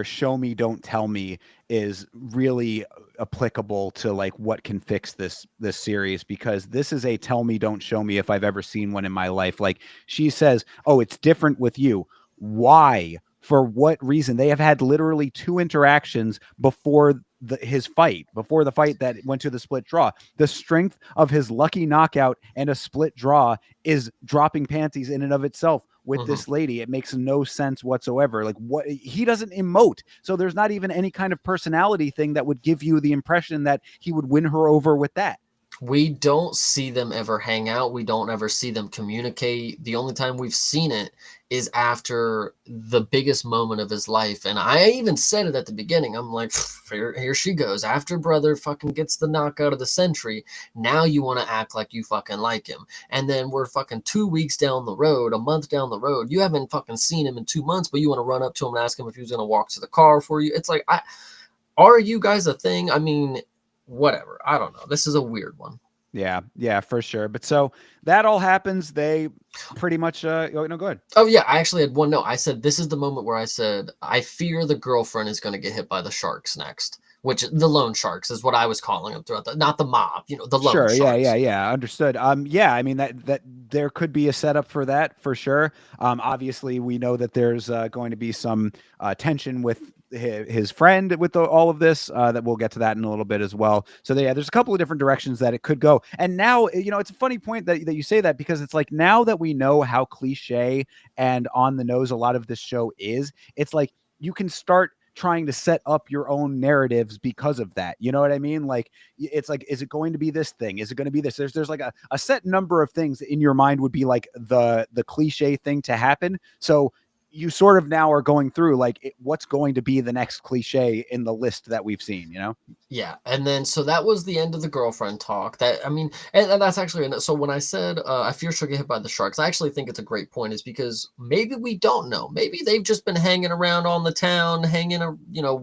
show me don't tell me is really applicable to like what can fix this series, because this is a tell me don't show me if I've ever seen one in my life. Like, she says, oh, it's different with you. Why? For what reason? They have had literally two interactions before before the fight that went to the split draw. The strength of his lucky knockout and a split draw is dropping panties in and of itself with Mhm. this lady. It makes no sense whatsoever. Like, what, he doesn't emote. So there's not even any kind of personality thing that would give you the impression that he would win her over with that. We don't see them ever hang out. We don't ever see them communicate. The only time we've seen it is after the biggest moment of his life. And I even said it at the beginning. I'm like, here she goes. After brother fucking gets the knockout of the century, now you want to act like you fucking like him. And then we're fucking 2 weeks down the road, a month down the road. You haven't fucking seen him in 2 months, but you want to run up to him and ask him if he was going to walk to the car for you. It's like, are you guys a thing? I mean, whatever. I don't know. This is a weird one. Yeah, for sure. But so that all happens. They pretty much oh, no, go ahead. Oh yeah, I actually had one note. I said this is the moment where I said I fear the girlfriend is going to get hit by the sharks next, which the loan sharks is what I was calling them throughout not the mob, the loan Sure. sharks. Yeah. Understood. Yeah. I mean that there could be a setup for that for sure. Obviously, we know that there's going to be some tension with his friend with all of this. That we'll get to that in a little bit as well. So yeah, there's a couple of different directions that it could go. And now, it's a funny point that you say that, because it's like, now that we know how cliche and on the nose a lot of this show is, it's like you can start trying to set up your own narratives because of that. You know what I mean? Like, it's like, is it going to be this thing? Is it going to be this? There's like a set number of things in your mind would be like the cliche thing to happen. So you sort of now are going through like what's going to be the next cliche in the list that we've seen, you know? Yeah, and then so that was the end of the girlfriend talk. That I mean, and that's actually so when I said I fear she'll get hit by the sharks, I actually think it's a great point. Is because maybe we don't know. Maybe they've just been hanging around on the town,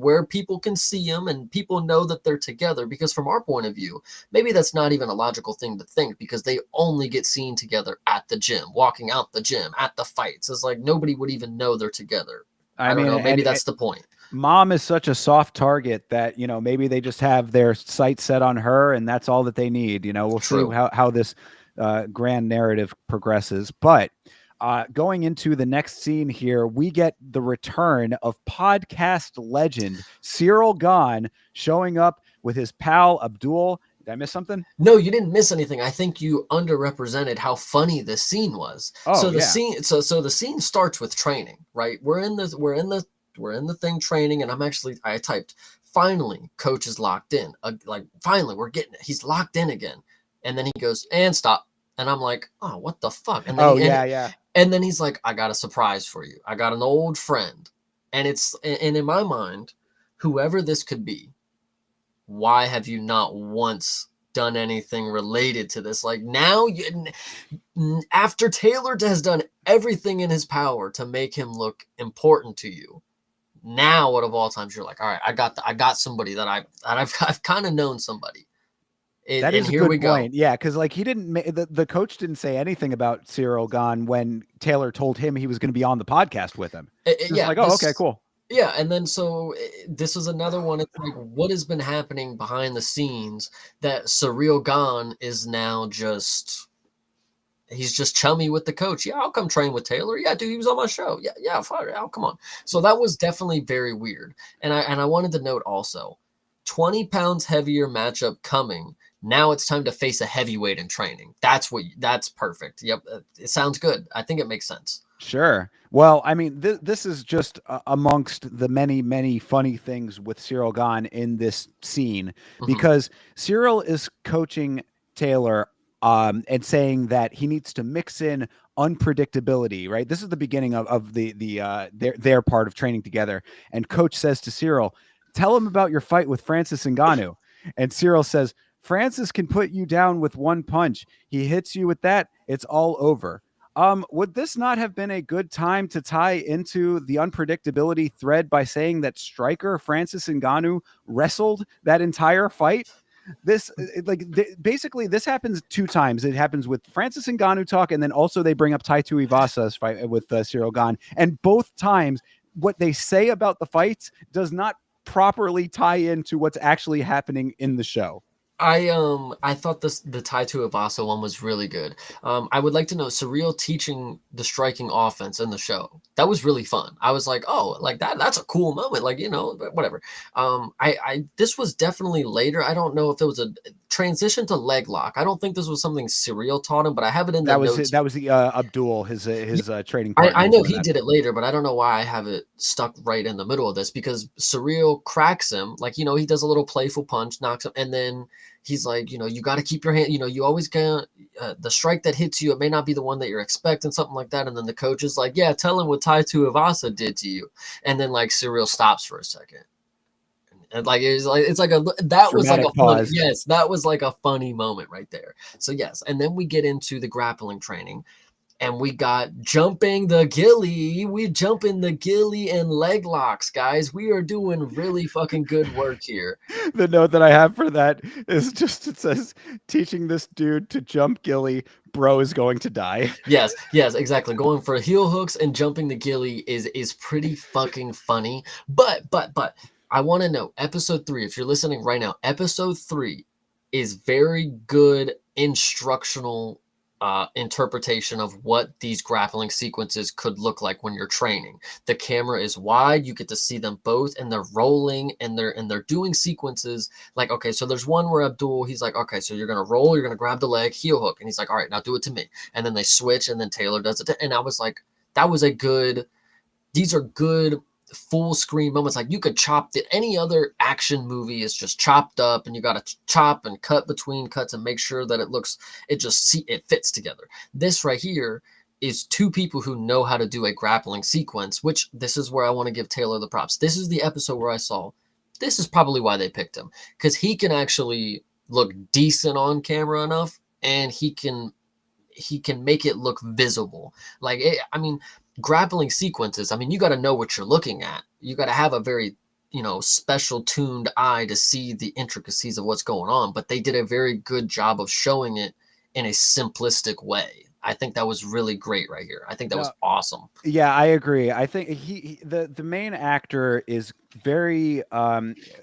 where people can see them and people know that they're together. Because from our point of view, maybe that's not even a logical thing to think because they only get seen together at the gym, walking out the gym, at the fights. It's like nobody would even know they're together. I don't mean, know. Maybe that's the point. Mom is such a soft target that, you know, maybe they just have their sights set on her and that's all that they need. You know, we'll True. see how this grand narrative progresses. But going into the next scene here, we get the return of podcast legend Cyril Gahn showing up with his pal Abdul. Did I miss something? No, you didn't miss anything. I think you underrepresented how funny this scene was. Oh, so the yeah. scene so the scene starts with training, right? We're in the thing training, and I typed, finally, coach is locked in. Finally, we're getting it. He's locked in again. And then he goes, and stop. And I'm like, oh, what the fuck? And then yeah. And then he's like, I got a surprise for you. I got an old friend. And in my mind, whoever this could be, why have you not once done anything related to this? Like now, after Taylor has done everything in his power to make him look important to you, now out of all times, you're like, all right, I got somebody that I've kind of known somebody. That is a good point. Yeah, because like he didn't, the coach didn't say anything about Cyril Gahn when Taylor told him he was going to be on the podcast with him. Yeah, like, oh, okay, cool. Yeah, and then so this is another one. It's like, what has been happening behind the scenes that Cyril Gahn is now he's just chummy with the coach. Yeah, I'll come train with Taylor. Yeah, dude, he was on my show. Yeah, fire. Oh, come on. So that was definitely very weird. And I wanted to note also, 20 pounds heavier matchup coming. Now it's time to face a heavyweight in training. That's perfect. Yep, it sounds good. I think it makes sense. Sure. Well, I mean, this is just amongst the many, many funny things with Cyril Gahn in this scene, because Cyril is coaching Taylor and saying that he needs to mix in unpredictability, right? This is the beginning of their part of training together. And coach says to Cyril, tell him about your fight with Francis Ngannou. And Cyril says, Francis can put you down with one punch. He hits you with that, it's all over. Would this not have been a good time to tie into the unpredictability thread by saying that striker Francis Ngannou wrestled that entire fight? Basically, this happens 2 times. It happens with Francis Ngannou talk, and then also they bring up Tai Tuivasa's fight with Cyril Gahn. And both times, what they say about the fights does not properly tie into what's actually happening in the show. I thought the Tai Tuivasa one was really good. I would like to know Cyril teaching the striking offense in the show. That was really fun. I was like, oh, like that's a cool moment. Like, you know, whatever. This was definitely later. I don't know if it was a transition to leg lock. I don't think this was something Cyril taught him, but I have it in the notes. That was the Abdul, his training partner. I know he did it later, but I don't know why I have it stuck right in the middle of this, because Cyril cracks him. Like, you know, he does a little playful punch, knocks him, and then he's like, you know, you got to keep your hand, you know, you always get the strike that hits you. It may not be the one that you're expecting, something like that. And then the coach is like, yeah, tell him what Tai Tuivasa did to you. And then like Cyril stops for a second. And like, it's like that was like a funny, yes, that was like a funny moment right there. So yes. And then we get into the grappling training. And we got jumping the ghillie. We jumping the ghillie and leg locks, guys. We are doing really fucking good work here. The note that I have for that is just, it says, teaching this dude to jump ghillie, bro is going to die. Yes, exactly. Going for heel hooks and jumping the ghillie is pretty fucking funny. But I want to know, episode 3, if you're listening right now, episode 3 is very good instructional interpretation of what these grappling sequences could look like when you're training. The camera is wide, you get to see them both, and they're rolling and they're doing sequences like, okay, so there's one where Abdul, he's like, okay, so you're gonna roll, you're gonna grab the leg, heel hook, and he's like, all right, now do it to me. And then they switch, and then Taylor does it and I was like, these are good full screen moments. Like, you could chop any other action movie is just chopped up, and you got to chop and cut between cuts and make sure that it fits together. This right here is two people who know how to do a grappling sequence, which this is where I want to give Taylor the props. This is the episode where I saw this is probably why they picked him, because he can actually look decent on camera enough, and he can make it look visible. Like I mean, grappling sequences, I mean, you got to know what you're looking at. You got to have a very, special tuned eye to see the intricacies of what's going on, but they did a very good job of showing it in a simplistic way. I think that was really great right here. I think that was awesome. Yeah, I agree. I think the main actor is very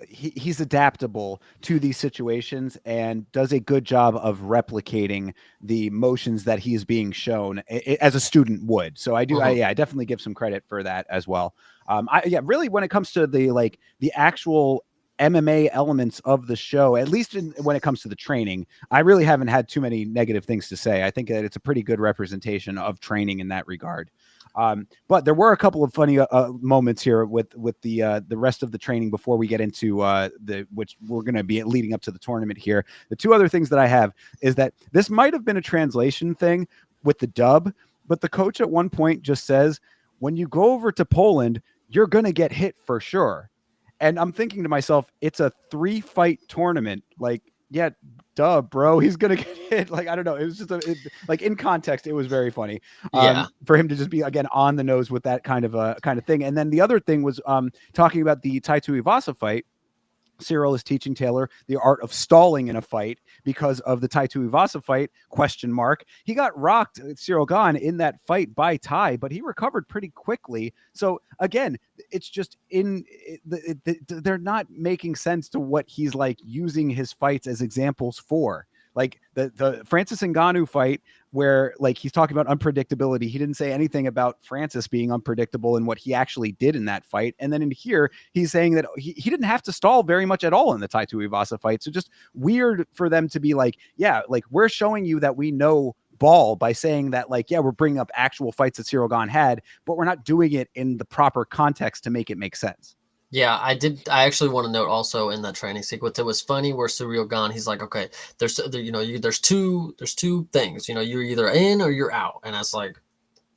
he's adaptable to these situations and does a good job of replicating the motions that he's being shown as a student would. So I do, I definitely give some credit for that as well. Really, when it comes to the actual MMA elements of the show, at least when it comes to the training, I really haven't had too many negative things to say. I think that it's a pretty good representation of training in that regard. But there were a couple of funny moments here with the rest of the training before we get into which we're going to be leading up to the tournament here. The two other things that I have is that this might have been a translation thing with the dub, but the coach at one point just says, when you go over to Poland, you're going to get hit for sure. And I'm thinking to myself, it's a 3-fight tournament. Like, yeah, duh, bro. He's going to get hit. Like, I don't know. It was just like in context, it was very funny for him to just be, again, on the nose with that kind of thing. And then the other thing was talking about the Tai Tuivasa fight. Cyril is teaching Taylor the art of stalling in a fight because of the Tai Tuivasa fight, ? He got rocked, Cyril Gane, in that fight by Tai, but he recovered pretty quickly. So again, it's just they're not making sense to what he's like using his fights as examples for. Like the Francis Ngannou fight, where like he's talking about unpredictability. He didn't say anything about Francis being unpredictable and what he actually did in that fight. And then in here, he's saying that he didn't have to stall very much at all in the Tai Tuivasa fight. So just weird for them to be like, yeah, like we're showing you that we know ball by saying that, like, yeah, we're bringing up actual fights that Cyril Gane had, but we're not doing it in the proper context to make it make sense. Yeah, I did. I actually want to note also in that training sequence, it was funny where Cyril Gane, he's like, okay, there's two things, you're either in or you're out. And that's like,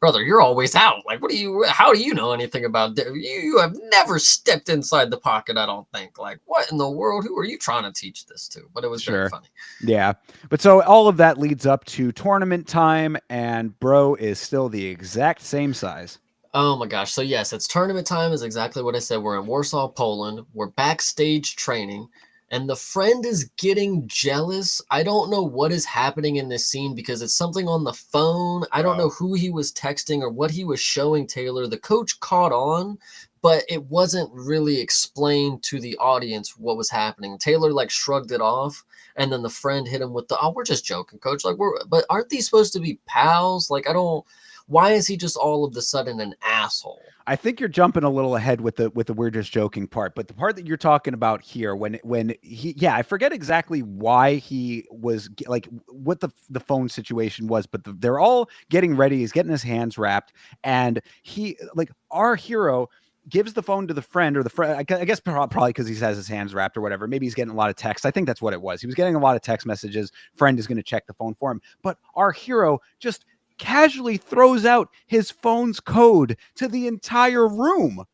brother, you're always out. Like, how do you know anything about it? You have never stepped inside the pocket, I don't think. Like, what in the world? Who are you trying to teach this to? But it was very funny. Yeah. But so all of that leads up to tournament time, and bro is still the exact same size. Oh my gosh. So yes, it's tournament time is exactly what I said. We're in Warsaw, Poland. We're backstage training, and the friend is getting jealous. I don't know what is happening in this scene because it's something on the phone. I don't know who he was texting or what he was showing Taylor. The coach caught on, but it wasn't really explained to the audience what was happening. Taylor like shrugged it off, and then the friend hit him with the, "Oh, we're just joking, coach. Like but aren't these supposed to be pals? Like, I don't. Why is he just all of a sudden an asshole?" I think you're jumping a little ahead with the we're just joking part, but the part that you're talking about here, when he, I forget exactly why he was like what the phone situation was, but they're all getting ready. He's getting his hands wrapped, and he, like, our hero gives the phone to the friend, or the friend, I guess probably because he has his hands wrapped or whatever. Maybe he's getting a lot of text. I think that's what it was. He was getting a lot of text messages. Friend is going to check the phone for him, but our hero just casually throws out his phone's code to the entire room.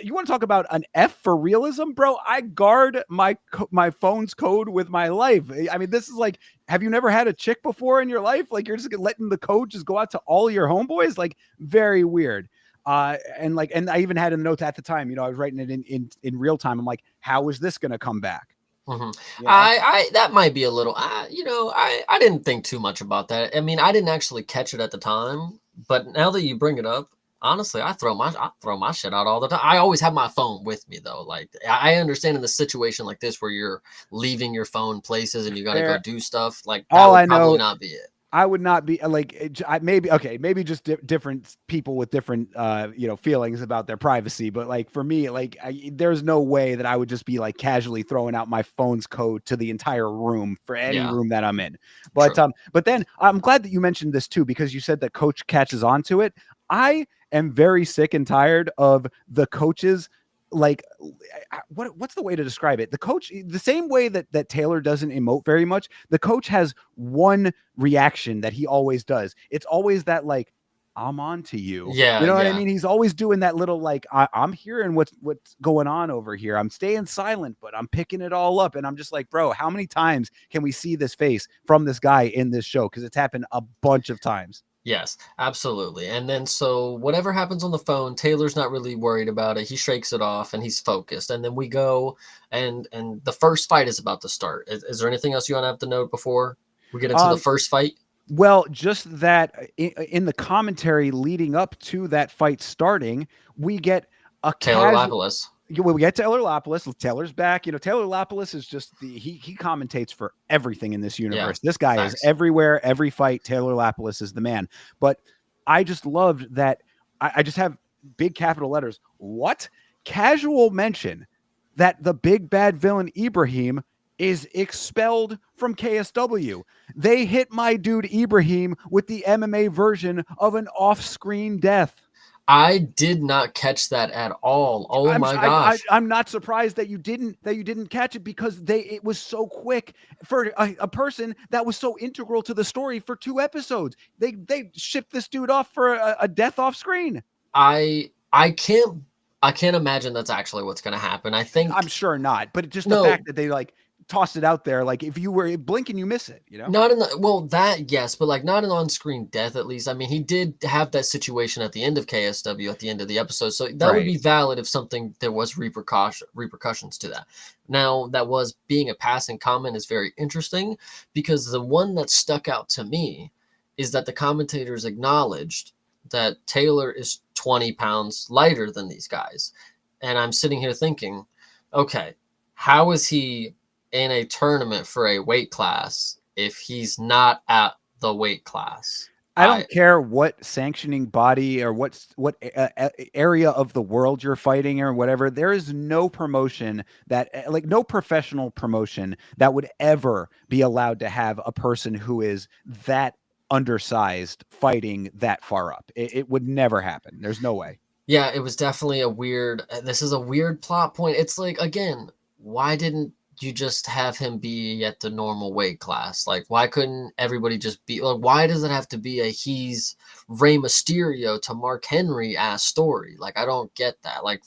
You want to talk about an F for realism, bro? I guard my phone's code with my life. I mean, this is like, have you never had a chick before in your life? Like, you're just letting the code just go out to all your homeboys? Like, very weird. And I even had a note at the time, I was writing it in real time. I'm like, how is this going to come back? Mm-hmm. I that might be a little, I didn't think too much about that. I mean, I didn't actually catch it at the time, but now that you bring it up, honestly, I throw my shit out all the time. I always have my phone with me though. Like, I understand in the situation like this where you're leaving your phone places and you got to go do stuff. Like, that would probably not be it. I would not be like, maybe just different people with different, feelings about their privacy. But like for me, like there's no way that I would just be like casually throwing out my phone's code to the entire room for any room that I'm in. But but then I'm glad that you mentioned this too, because you said that coach catches on to it. I am very sick and tired of the coaches. Like, what's the way to describe it? The coach, the same way that Taylor doesn't emote very much, the coach has one reaction that he always does. It's always that like I'm on to you. Yeah, You know what I yeah. mean? He's always doing that little like, I'm hearing what's going on over here. I'm staying silent, but I'm picking it all up. And I'm just like, bro, how many times can we see this face from this guy in this show? Because it's happened a bunch of times. Yes, absolutely. And then so whatever happens on the phone, Taylor's not really worried about it. He shakes it off and he's focused. And then we go and the first fight is about to start. Is there anything else you want to have to note before we get into the Um, first fight? Well, just that in the commentary leading up to that fight starting, we get a Taylor casual. Lapillus. When we get Taylor Lapillus, Taylor's back. You know, Taylor Lapillus is just he commentates for everything in this Yeah, universe. This guy is facts. everywhere, every fight. Taylor Lapillus is the man. But I just loved that. I just have big capital letters. What casual mention that the big bad villain Ibrahim is expelled from KSW. They hit my dude Ibrahim with the MMA version of an off-screen death. I did not catch that at all. Oh my gosh. I'm not surprised that you didn't catch it because it was so quick for a person that was so integral to the story for 2 episodes. They shipped this dude off for a death off screen. I can't imagine that's actually what's going to happen. I think I'm sure not, but just the No. fact that they like tossed it out there, like if you were blinking, you miss it. You know, not in the well that yes, but like not an on-screen death at least. I mean, he did have that situation at the end of KSW at the end of the episode, so that would Right. be valid if something there was repercussions to that. Now, that was being a passing comment is very interesting because the one that stuck out to me is that the commentators acknowledged that Taylor is 20 pounds lighter than these guys, and I'm sitting here thinking, okay, how is he in a tournament for a weight class if he's not at the weight class? I don't care what sanctioning body or what area of the world you're fighting or whatever. There is no promotion that like no professional promotion that would ever be allowed to have a person who is that undersized fighting that far up. It would never happen. There's no way. Yeah, it was definitely a weird. This is a weird plot point. It's like, again, why didn't you just have him be at the normal weight class? Like, why couldn't everybody just be like? Why does it have to be a he's Rey Mysterio to Mark Henry ass story? Like, I don't get that. Like,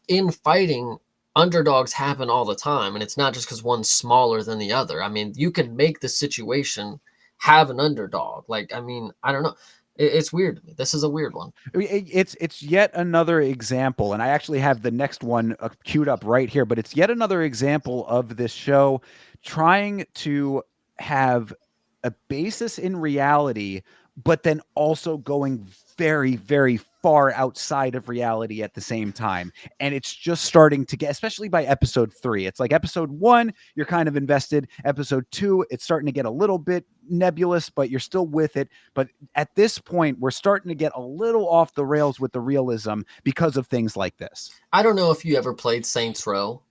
in fighting, underdogs happen all the time, and it's not just because one's smaller than the other. I mean, you can make the situation have an underdog. Like, I mean, I don't know. It's weird to me. This is a weird one. It's yet another example, and I actually have the next one queued up right here. But it's yet another example of this show trying to have a basis in reality, but then also going very, very far outside of reality at the same time. And it's just starting to get, especially by episode 3. It's like episode 1, you're kind of invested. Episode 2, it's starting to get a little bit nebulous, but you're still with it. But at this point, we're starting to get a little off the rails with the realism because of things like this. I don't know if you ever played Saints Row.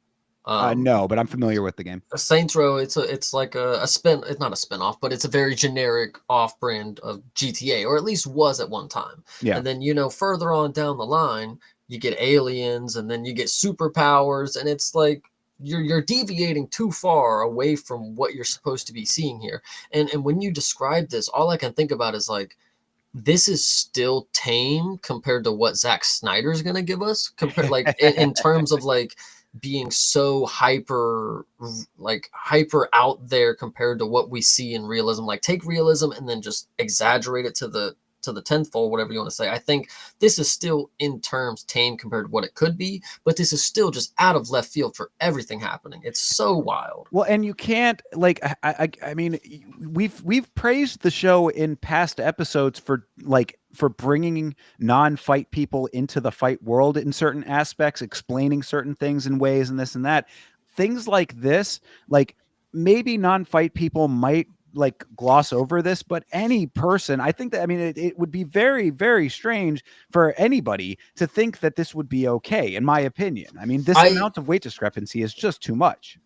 No, but I'm familiar with the game. Saints Row, it's like a spin. It's not a spin-off, but it's a very generic off-brand of GTA, or at least was at one time. Yeah. And then, further on down the line, you get aliens, and then you get superpowers, and it's like you're deviating too far away from what you're supposed to be seeing here. And when you describe this, all I can think about is like, this is still tame compared to what Zack Snyder's gonna give us. Compared, like in terms of like being so hyper out there compared to what we see in realism. Like, take realism and then just exaggerate it to the tenfold, whatever you want to say. I think this is still in terms tame compared to what it could be, but this is still just out of left field for everything happening. It's so wild. Well, and you can't like I mean, we've praised the show in past episodes for bringing non-fight people into the fight world in certain aspects, explaining certain things in ways and this and that. Things like this, like maybe non-fight people might like gloss over this, but any person, I think that, I mean, it would be very, very strange for anybody to think that this would be okay, in my opinion. I mean, this amount of weight discrepancy is just too much.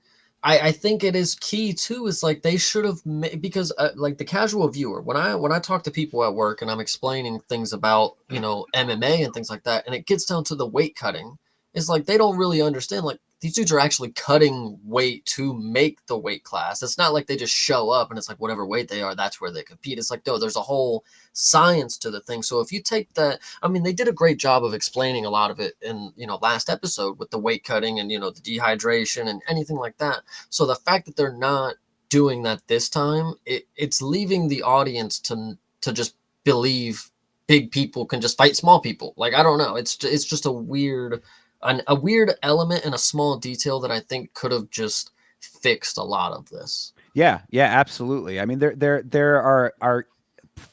I think it is key too. Is like they should have because like the casual viewer, when I talk to people at work and I'm explaining things about MMA and things like that, and it gets down to the weight cutting, it's like they don't really understand. Like, these dudes are actually cutting weight to make the weight class. It's not like they just show up and it's like whatever weight they are, that's where they compete. It's like, no, there's a whole science to the thing. So if you take that, I mean, they did a great job of explaining a lot of it in, last episode with the weight cutting and, the dehydration and anything like that. So the fact that they're not doing that this time, it's leaving the audience to just believe big people can just fight small people. Like, I don't know. It's just a weird element and a small detail that I think could have just fixed a lot of this. Yeah, absolutely. I mean, there are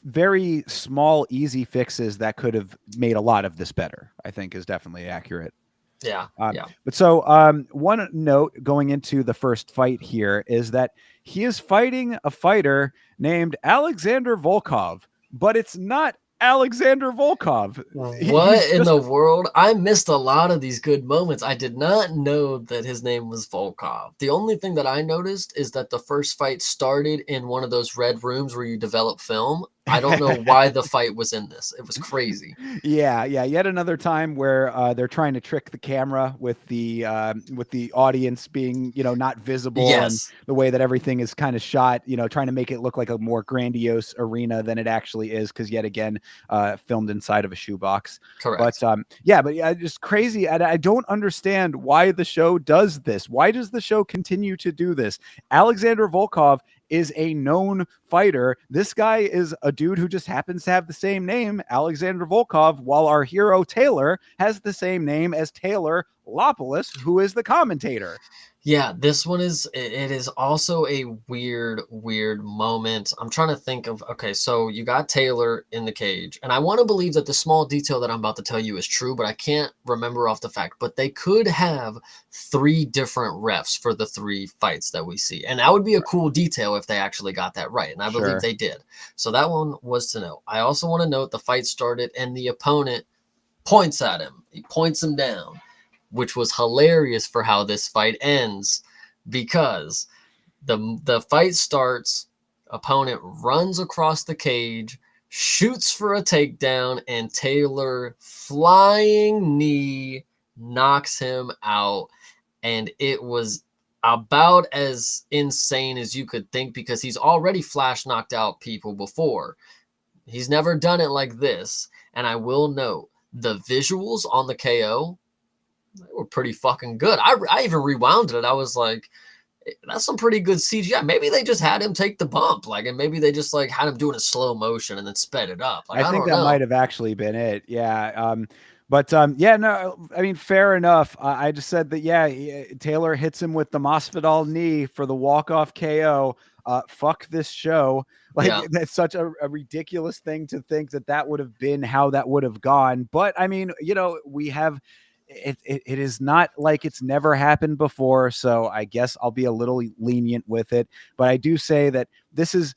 very small, easy fixes that could have made a lot of this better, I think is definitely accurate. Yeah. But so one note going into the first fight here is that he is fighting a fighter named Alexander Volkov, but it's not Alexander Volkov. What in the world? I missed a lot of these good moments. I did not know that his name was Volkov. The only thing that I noticed is that the first fight started in one of those red rooms where you develop film. I don't know why the fight was in this. It was crazy. Yeah. Yet another time where they're trying to trick the camera with the audience being, not visible, yes. And the way that everything is kind of shot, trying to make it look like a more grandiose arena than it actually is, because yet again, filmed inside of a shoebox. Correct. But just crazy. I don't understand why the show does this. Why does the show continue to do this? Alexander Volkov is a known fighter. This guy is a dude who just happens to have the same name, Alexander Volkov, while our hero Taylor has the same name as Taylor Lopoulos, who is the commentator. Yeah, this one it is also a weird moment. I'm trying to think of, okay, so you got Taylor in the cage, and I want to believe that the small detail that I'm about to tell you is true, but I can't remember off the fact, but they could have 3 different refs for the 3 fights that we see. And that would be a cool detail if they actually got that right. And I believe they did. So that one was to know. I also want to note the fight started and the opponent points at him. He points him down, which was hilarious for how this fight ends, because the fight starts, opponent runs across the cage, shoots for a takedown, and Taylor flying knee knocks him out. And it was about as insane as you could think, because he's already flash knocked out people before. He's never done it like this. And I will note, the visuals on the KO, they were pretty fucking good. I even rewound it. I was like, that's some pretty good CGI. Maybe they just had him take the bump, and maybe they just had him doing a slow motion and then sped it up. I think that might have actually been it. Yeah. No, I mean, fair enough. I just said that, Taylor hits him with the Masvidal knee for the walk-off KO. Fuck this show. That's such a ridiculous thing to think that would have been how that would have gone. But I mean, we have, it is not like it's never happened before. So I guess I'll be a little lenient with it. But I do say that this is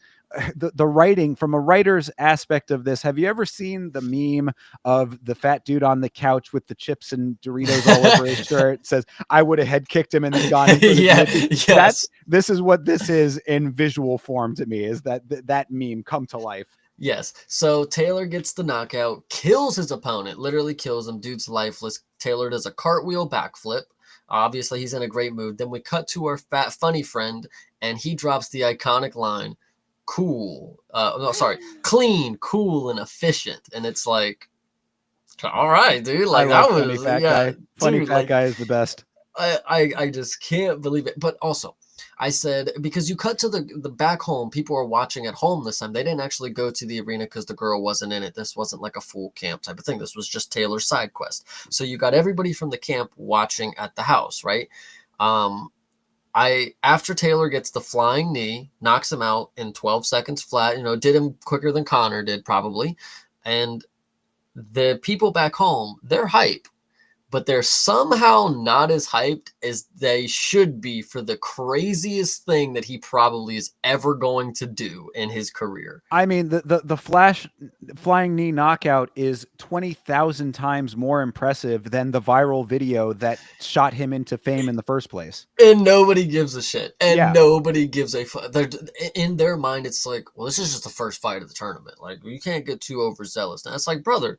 the writing from a writer's aspect of this. Have you ever seen the meme of the fat dude on the couch with the chips and Doritos all over his shirt? It says, I would have head kicked him and then gone into the yes. This is what this is in visual form to me, is that meme come to life. Yes. So Taylor gets the knockout, kills his opponent, literally kills him. Dude's lifeless. Taylor does a cartwheel backflip. Obviously, he's in a great mood. Then we cut to our fat, funny friend, and he drops the iconic line, clean, cool, and efficient. And it's like, all right, dude. Funny fat guy is the best. I just can't believe it. But also, I said, because you cut to the back home, people are watching at home this time. They didn't actually go to the arena because the girl wasn't in it. This wasn't like a full camp type of thing. This was just Taylor's side quest. So you got everybody from the camp watching at the house, right? After Taylor gets the flying knee, knocks him out in 12 seconds flat, did him quicker than Connor did probably. And the people back home, they're hype. But they're somehow not as hyped as they should be for the craziest thing that he probably is ever going to do in his career. I mean, the flying knee knockout is 20,000 times more impressive than the viral video that shot him into fame in the first place. And nobody gives a shit. And nobody gives a fuck. In their mind, it's like, well, this is just the first fight of the tournament. Like, you can't get too overzealous. And it's like, brother,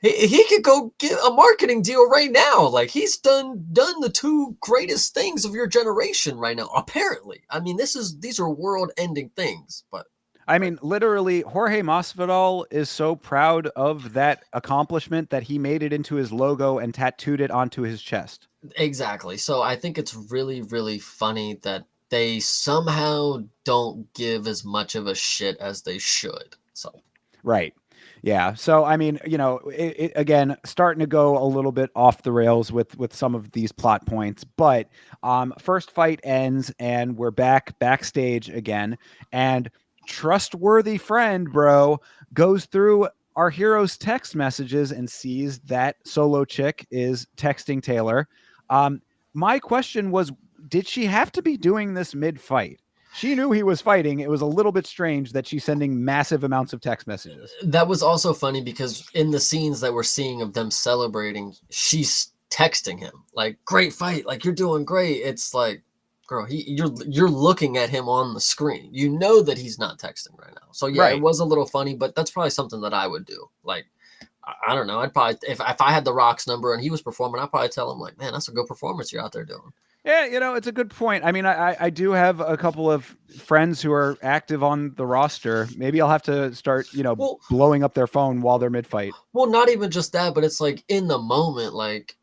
He could go get a marketing deal right now. Like he's done the two greatest things of your generation right now. Apparently, I mean, these are world ending things. But I mean, literally, Jorge Masvidal is so proud of that accomplishment that he made it into his logo and tattooed it onto his chest. exactly. So I think it's really, really funny that they somehow don't give as much of a shit as they should. So Right. Yeah. So I mean, again, starting to go a little bit off the rails with some of these plot points, but first fight ends and we're backstage again, and trustworthy friend, bro, goes through our hero's text messages and sees that Solo Chick is texting Taylor. My question was, did she have to be doing this mid-fight? She knew he was fighting. It was a little bit strange that she's sending massive amounts of text messages. that was also funny because in the scenes that we're seeing of them celebrating, she's texting him like, "Great fight! Like you're doing great." It's like, girl, you're looking at him on the screen. You know that he's not texting right now. So yeah, it Right. was a little funny, but that's probably something that I would do. Like, I don't know. I'd probably if I had the Rock's number and he was performing, I'd probably tell him like, "Man, that's a good performance you're out there doing." Yeah, it's a good point. I mean, I do have a couple of friends who are active on the roster. Maybe I'll have to start, Well, blowing up their phone while they're mid-fight. Well, not even just that, but it's like in the moment, like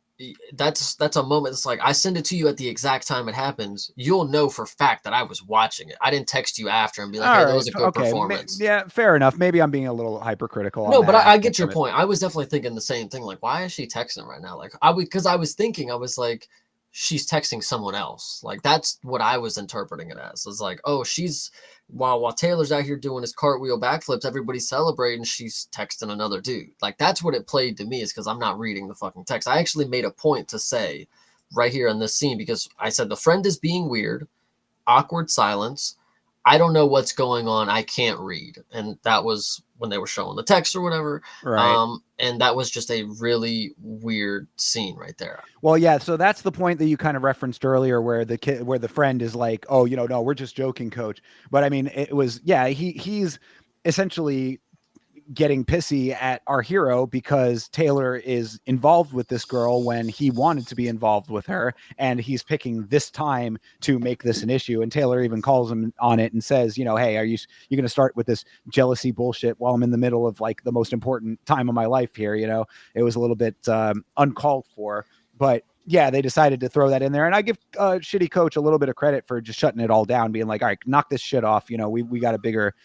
that's a moment. It's like I send it to you at the exact time it happens. You'll know for fact that I was watching it. I didn't text you after and be like, All "Hey, that right. was a good Okay. performance." Yeah, fair enough. Maybe I'm being a little hypercritical on No, but that I get aspect your of it. point. I was definitely thinking the same thing. Like, why is she texting right now? Like, I was thinking, I was like, she's texting someone else. Like, that's what I was interpreting it as. It's like, oh, she's while Taylor's out here doing his cartwheel backflips, everybody's celebrating. She's texting another dude. Like, that's what it played to me. Is because I'm not reading the fucking text. I actually made a point to say right here in this scene because I said the friend is being weird, awkward silence. I don't know what's going on. I can't read. And that was when they were showing the text or whatever. Right. And that was just a really weird scene right there. Well, yeah. So that's the point that you kind of referenced earlier, where the friend is like, "Oh, no, we're just joking, coach." But I mean, it was, yeah. He's essentially getting pissy at our hero because Taylor is involved with this girl when he wanted to be involved with her, and he's picking this time to make this an issue. And Taylor even calls him on it and says, "Hey, you going to start with this jealousy bullshit while I'm in the middle of like the most important time of my life here?" It was a little bit uncalled for, but yeah, they decided to throw that in there. And I give shitty coach a little bit of credit for just shutting it all down, being like, "All right, knock this shit off. We got a bigger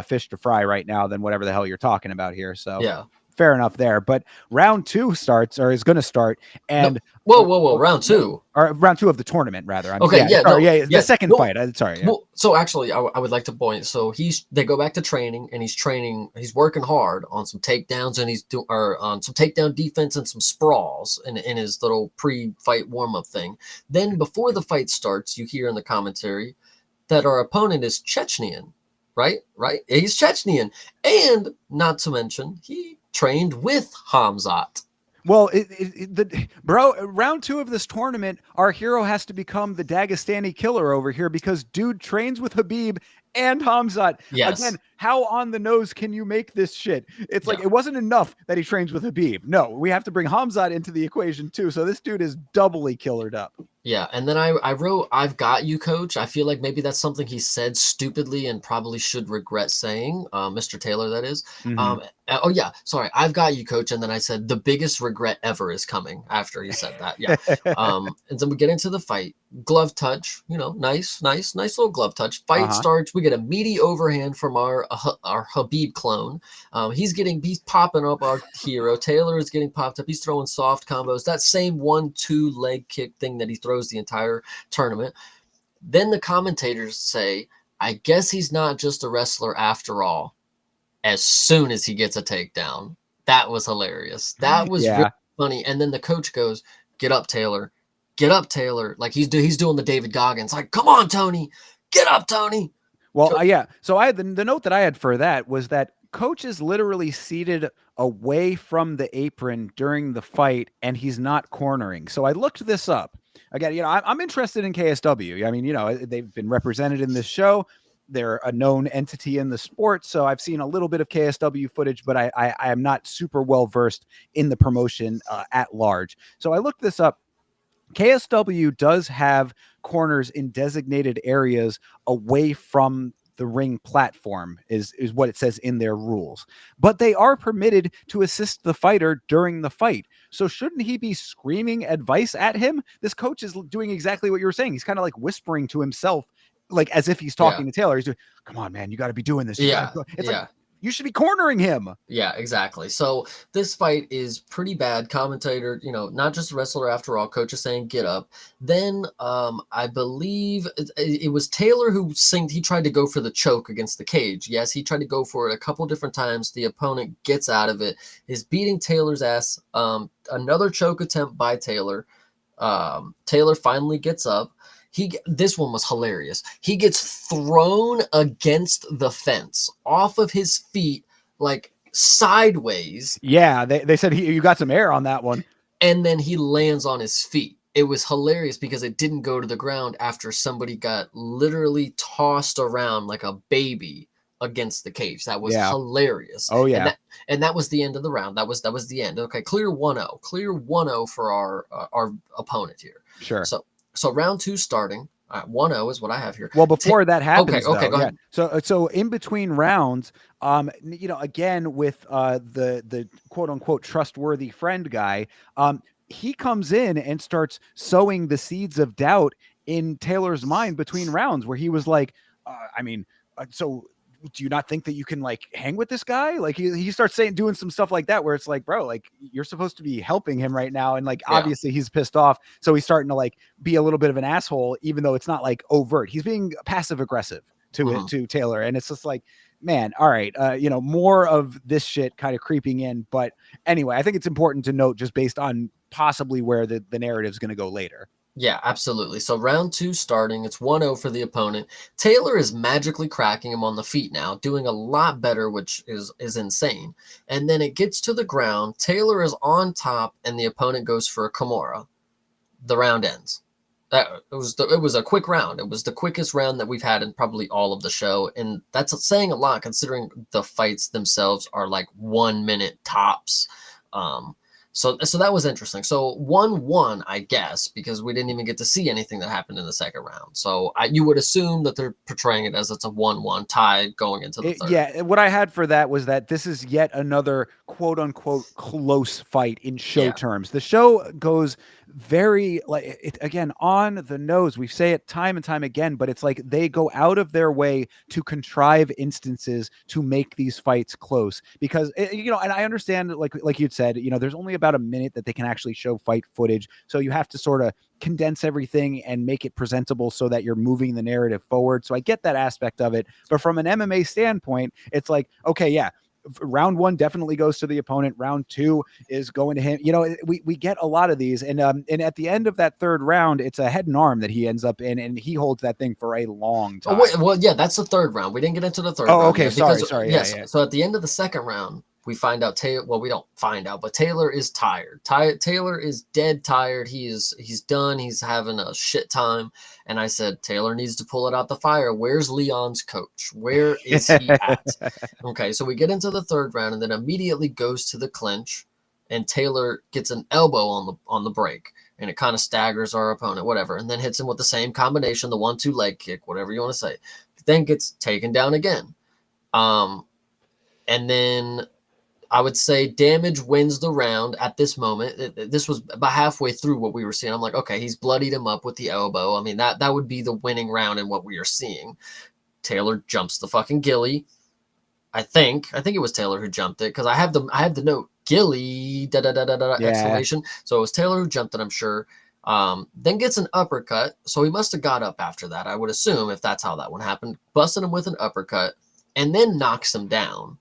fish to fry right now than whatever the hell you're talking about here." So Yeah. fair enough there. But round two starts, or is going to start. And Whoa. Round two. Or round two of the tournament, rather. Okay, yeah, sorry, no, the second no. fight. Sorry. Yeah. Well, so actually, I would like to point. So they go back to training, and he's training. He's working hard on some takedowns, and he's doing on some takedown defense and some sprawls in his little pre-fight warm-up thing. Then before the fight starts, you hear in the commentary that our opponent is Chechnyan, right? Right? He's Chechnyan, and not to mention he trained with Hamzat. Well, round two of this tournament, our hero has to become the Dagestani killer over here because dude trains with Khabib and Hamzat. Yes. Again, how on the nose can you make this shit? It's like, Yeah. it wasn't enough that he trains with Khabib. No, we have to bring Hamzat into the equation too. So this dude is doubly killered up. Yeah, and then I wrote, "I've got you, coach." I feel like maybe that's something he said stupidly and probably should regret saying, Mr. Taylor, that is. Mhm. Oh yeah, sorry, "I've got you, coach," and then I said, "The biggest regret ever is coming," after he said that. Yeah. And then we get into the fight. Glove touch, nice little glove touch. Fight starts. We get a meaty overhand from our Khabib clone. He's popping up our hero. Taylor is getting popped up. He's throwing soft combos. That same 1-2 leg kick thing that he throws the entire tournament. Then the commentators say, "I guess he's not just a wrestler after all," as soon as he gets a takedown. That was hilarious. That was really funny. And then the coach goes, "Get up, Taylor. Get up, Taylor." Like he's doing the David Goggins. Like, "Come on, Tony. Get up, Tony." Well, yeah. So I had the note that I had for that was that coach is literally seated away from the apron during the fight, and he's not cornering. So I looked this up again. I'm interested in KSW. I mean, they've been represented in this show. they're a known entity in the sport. So I've seen a little bit of KSW footage, but I am not super well versed in the promotion at large. So I looked this up. KSW does have corners in designated areas away from the ring platform is what it says in their rules, but they are permitted to assist the fighter during the fight. So shouldn't he be screaming advice at him? This coach is doing exactly what you were saying. He's kind of like whispering to himself, like as if he's talking to Taylor. He's doing, come on, man, you got to be doing this. It's like, you should be cornering him. Yeah, exactly. So this fight is pretty bad. Commentator, not just a wrestler after all. Coach is saying, get up. Then I believe it was Taylor who he tried to go for the choke against the cage. Yes, he tried to go for it a couple different times. The opponent gets out of it, is beating Taylor's ass. Another choke attempt by Taylor. Taylor finally gets up. This one was hilarious. He gets thrown against the fence off of his feet, like sideways. Yeah, they said you got some air on that one. And then he lands on his feet. It was hilarious because it didn't go to the ground after somebody got literally tossed around like a baby against the cage. That was hilarious. Oh yeah. And that was the end of the round. That was the end. Okay, clear 1-0. Clear 1-0 for our opponent here. Sure. So round 2 starting. 1-0 is what I have here. Well, before that happens, okay, go ahead. So in between rounds, again with the quote unquote trustworthy friend guy, he comes in and starts sowing the seeds of doubt in Taylor's mind between rounds, where he was like, so do you not think that you can like hang with this guy? Like he starts doing some stuff like that, where it's like, bro, like you're supposed to be helping him right now. And like, obviously he's pissed off. So he's starting to like be a little bit of an asshole, even though it's not like overt. He's being passive aggressive to Taylor. And it's just like, man, all right. More of this shit kind of creeping in. But anyway, I think it's important to note just based on possibly where the narrative is going to go later. Yeah, absolutely. So round 2 starting, it's 1-0 for the opponent. Taylor is magically cracking him on the feet now, doing a lot better, which is insane. And then it gets to the ground. Taylor is on top, and the opponent goes for a Kimura. The round ends. It was a quick round. It was the quickest round that we've had in probably all of the show, and that's saying a lot considering the fights themselves are like 1 minute tops. So that was interesting. So 1-1, I guess, because we didn't even get to see anything that happened in the second round. So you would assume that they're portraying it as it's a 1-1 tie going into the third. Yeah, what I had for that was that this is yet another quote unquote close fight in show terms. The show goes very again on the nose. We say it time and time again, but it's like they go out of their way to contrive instances to make these fights close because and I understand like you'd said, there's only about a minute that they can actually show fight footage, so you have to sort of condense everything and make it presentable so that you're moving the narrative forward. So I get that aspect of it, but from an MMA standpoint, it's like, okay, yeah, round 1 definitely goes to the opponent. Round 2 is going to him. We get a lot of these, and at the end of that third round, it's a head and arm that he ends up in, and he holds that thing for a long time. That's the third round. We didn't get into the third round. Oh, okay, sorry. Yes. Yeah. So at the end of the second round, we find out we don't find out, but Taylor is tired. Taylor is dead tired. He's done. He's having a shit time. And I said, Taylor needs to pull it out the fire. Where's Leon's coach? Where is he at? Okay, so we get into the third round and then immediately goes to the clinch, and Taylor gets an elbow on the break, and it kind of staggers our opponent, whatever, and then hits him with the same combination, the 1-2 leg kick, whatever you want to say. Then gets taken down again. And then I would say Damage wins the round at this moment. This was about halfway through what we were seeing. I'm like, okay, he's bloodied him up with the elbow. I mean, that would be the winning round in what we are seeing. Taylor jumps the fucking Gilly. I think it was Taylor who jumped it because I have the note Gilly exclamation. So it was Taylor who jumped it, I'm sure. Then gets an uppercut. So he must have got up after that, I would assume, if that's how that one happened. Busted him with an uppercut and then knocks him down.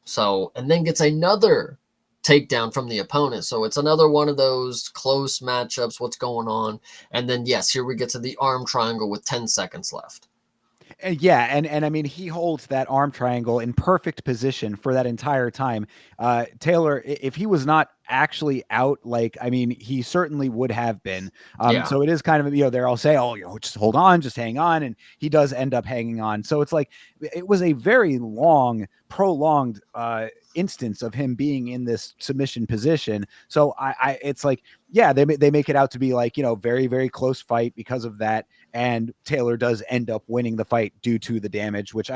So, and then gets another takedown from the opponent. So it's another one of those close matchups. What's going on? And then, yes, here we get to the arm triangle with 10 seconds left. Yeah, and I mean, he holds that arm triangle in perfect position for that entire time. Taylor, if he was not actually out. Like, I mean, he certainly would have been. Yeah. So it is kind of, they're all say, oh, just hold on, just hang on. And he does end up hanging on. So it's like, it was a very long, prolonged instance of him being in this submission position. So it's like, yeah, they make it out to be like, very, very close fight because of that. And Taylor does end up winning the fight due to the damage, which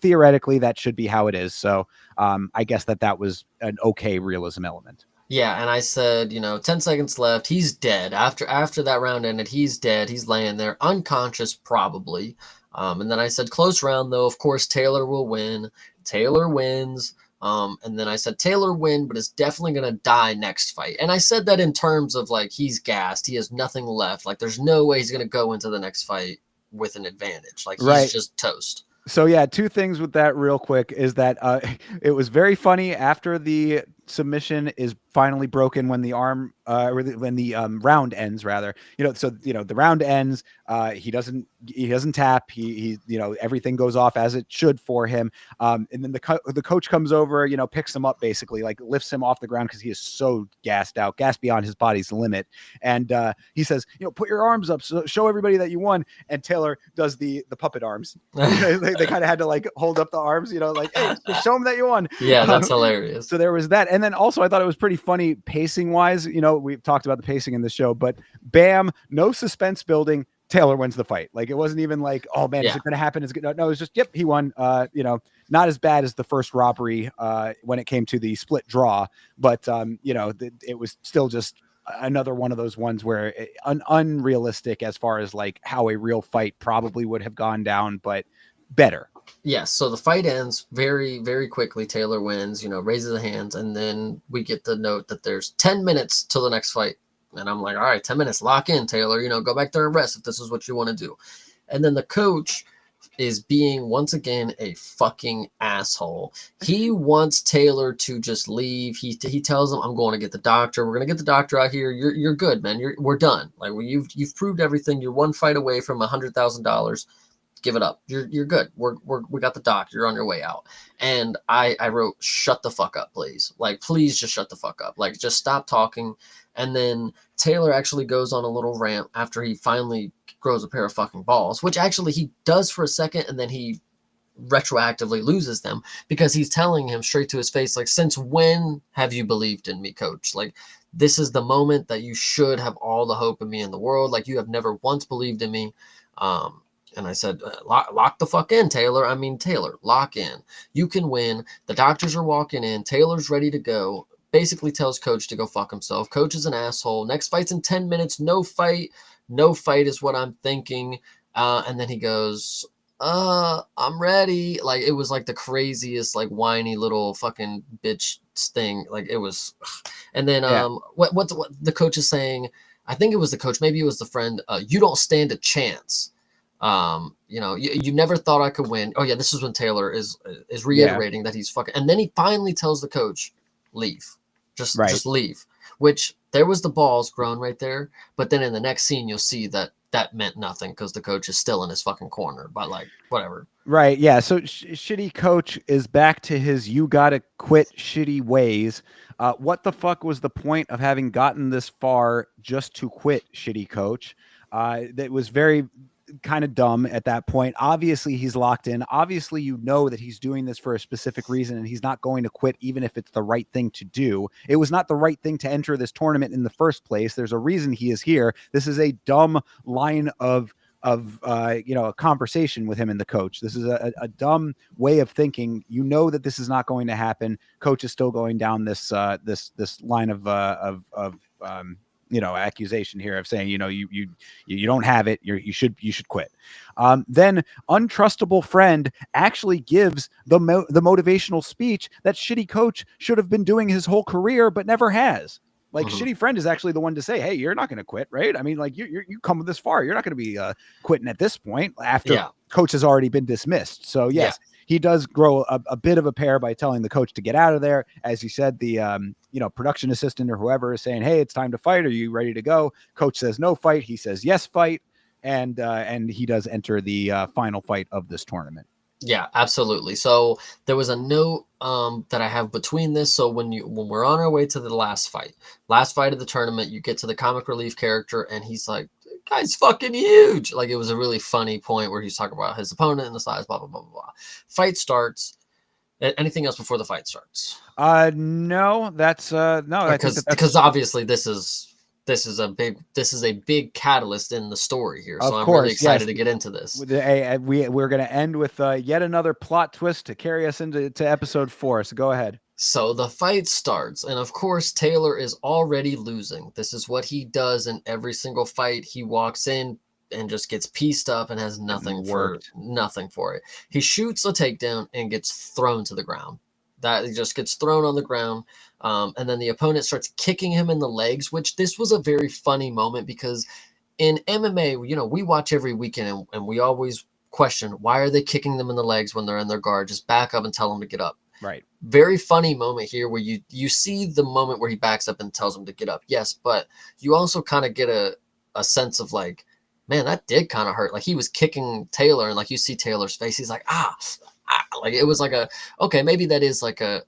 theoretically that should be how it is. So I guess that was an okay realism element. Yeah, and I said, 10 seconds left. He's dead. After that round ended, he's dead. He's laying there, unconscious probably. And then I said, close round though. Of course, Taylor will win. Taylor wins. And then I said, Taylor win, but is definitely going to die next fight. And I said that in terms of like, he's gassed. He has nothing left. Like, there's no way he's going to go into the next fight with an advantage. Like, he's just toast. So yeah, two things with that real quick is that it was very funny after the submission is finally broken when the arm when the round ends rather, so the round ends, he doesn't tap, he everything goes off as it should for him, and then the coach comes over, picks him up, basically like lifts him off the ground because he is so gassed beyond his body's limit, and he says, put your arms up, so show everybody that you won. And Taylor does the puppet arms. they kind of had to like hold up the arms, like, hey, show them that you won. Yeah, that's hilarious. So there was that. And then also I thought it was pretty funny pacing wise. We've talked about the pacing in the show, but bam, no suspense building. Taylor wins the fight. Like, it wasn't even like, oh man, is it going to happen? Is it good? No, it was just, yep, he won. Not as bad as the first robbery when it came to the split draw, but it was still just another one of those ones where unrealistic as far as like how a real fight probably would have gone down, but better. Yes, so the fight ends very, very quickly. Taylor wins, raises the hands, and then we get the note that there's 10 minutes till the next fight. And I'm like, all right, 10 minutes, lock in, Taylor, go back there and rest if this is what you want to do. And then the coach is being, once again, a fucking asshole. He wants Taylor to just leave. He tells him, I'm going to get the doctor. We're going to get the doctor out here. You're good, man. We're done. Like, you've proved everything. You're one fight away from $100,000. Give it up. You're good. We got the doc. You're on your way out. And I wrote, shut the fuck up, please. Like, please just shut the fuck up. Like, just stop talking. And then Taylor actually goes on a little rant after he finally grows a pair of fucking balls, which actually he does for a second, and then he retroactively loses them because he's telling him straight to his face, like, since when have you believed in me, coach? Like, this is the moment that you should have all the hope in me in the world. Like, you have never once believed in me. And I said, lock the fuck in, Taylor. I mean, Taylor, lock in. You can win. The doctors are walking in. Taylor's ready to go. Basically tells coach to go fuck himself. Coach is an asshole. Next fight's in 10 minutes. No fight. No fight is what I'm thinking. And then he goes, I'm ready. Like, it was like the craziest, like, whiny little fucking bitch thing. Like, it was. And then what the coach is saying, I think it was the coach. Maybe it was the friend. You don't stand a chance. You never thought I could win. Oh yeah, this is when Taylor is reiterating that he's fucking, and then he finally tells the coach, leave, just leave, which there was the balls grown right there. But then in the next scene, you'll see that meant nothing because the coach is still in his fucking corner, but like, whatever. Right. Yeah. So shitty coach is back to his, you got to quit shitty ways. What the fuck was the point of having gotten this far just to quit, shitty coach? That was very kind of dumb at that point. Obviously he's locked in. Obviously, that he's doing this for a specific reason and he's not going to quit even if it's the right thing to do. It was not the right thing to enter this tournament in the first place. There's a reason he is here. This is a dumb line of a conversation with him and the coach. This is a dumb way of thinking. That this is not going to happen. Coach is still going down this line of accusation here of saying, you don't have it. You should quit. Then untrustable friend actually gives the motivational speech that shitty coach should have been doing his whole career, but never has. Like, shitty friend is actually the one to say, hey, you're not going to quit, right? I mean, like, you come this far. You're not going to be quitting at this point after coach has already been dismissed. So yes, he does grow a bit of a pair by telling the coach to get out of there. As you said, the production assistant or whoever is saying, hey, it's time to fight. Are you ready to go? Coach says no fight. He says yes, fight. And he does enter the final fight of this tournament. Yeah, absolutely. So there was a note that I have between this. So when we're on our way to the last fight of the tournament, you get to the comic relief character, and he's like, "Guy's fucking huge!" Like it was a really funny point where he's talking about his opponent and the size, blah blah blah blah blah. Fight starts. Anything else before the fight starts? No, that's no, I think Because that's obviously this is a big catalyst in the story here. So of I'm really course, yes. excited to get into this. We're going to end with yet another plot twist to carry us into episode 4. So go ahead. So the fight starts, and of course, Taylor is already losing. This is what he does in every single fight. He walks in and just gets pieced up and has Getting worked. nothing for it. He shoots a takedown and gets thrown to the ground. That he just gets thrown on the ground, and then the opponent starts kicking him in the legs. Which this was a very funny moment because in MMA, we watch every weekend, and we always question why are they kicking them in the legs when they're in their guard? Just back up and tell them to get up. Right. Very funny moment here where you see the moment where he backs up and tells him to get up. Yes, but you also kind of get a sense of like, man, that did kind of hurt. Like he was kicking Taylor, and like you see Taylor's face, he's like, like it was like okay, maybe that is like a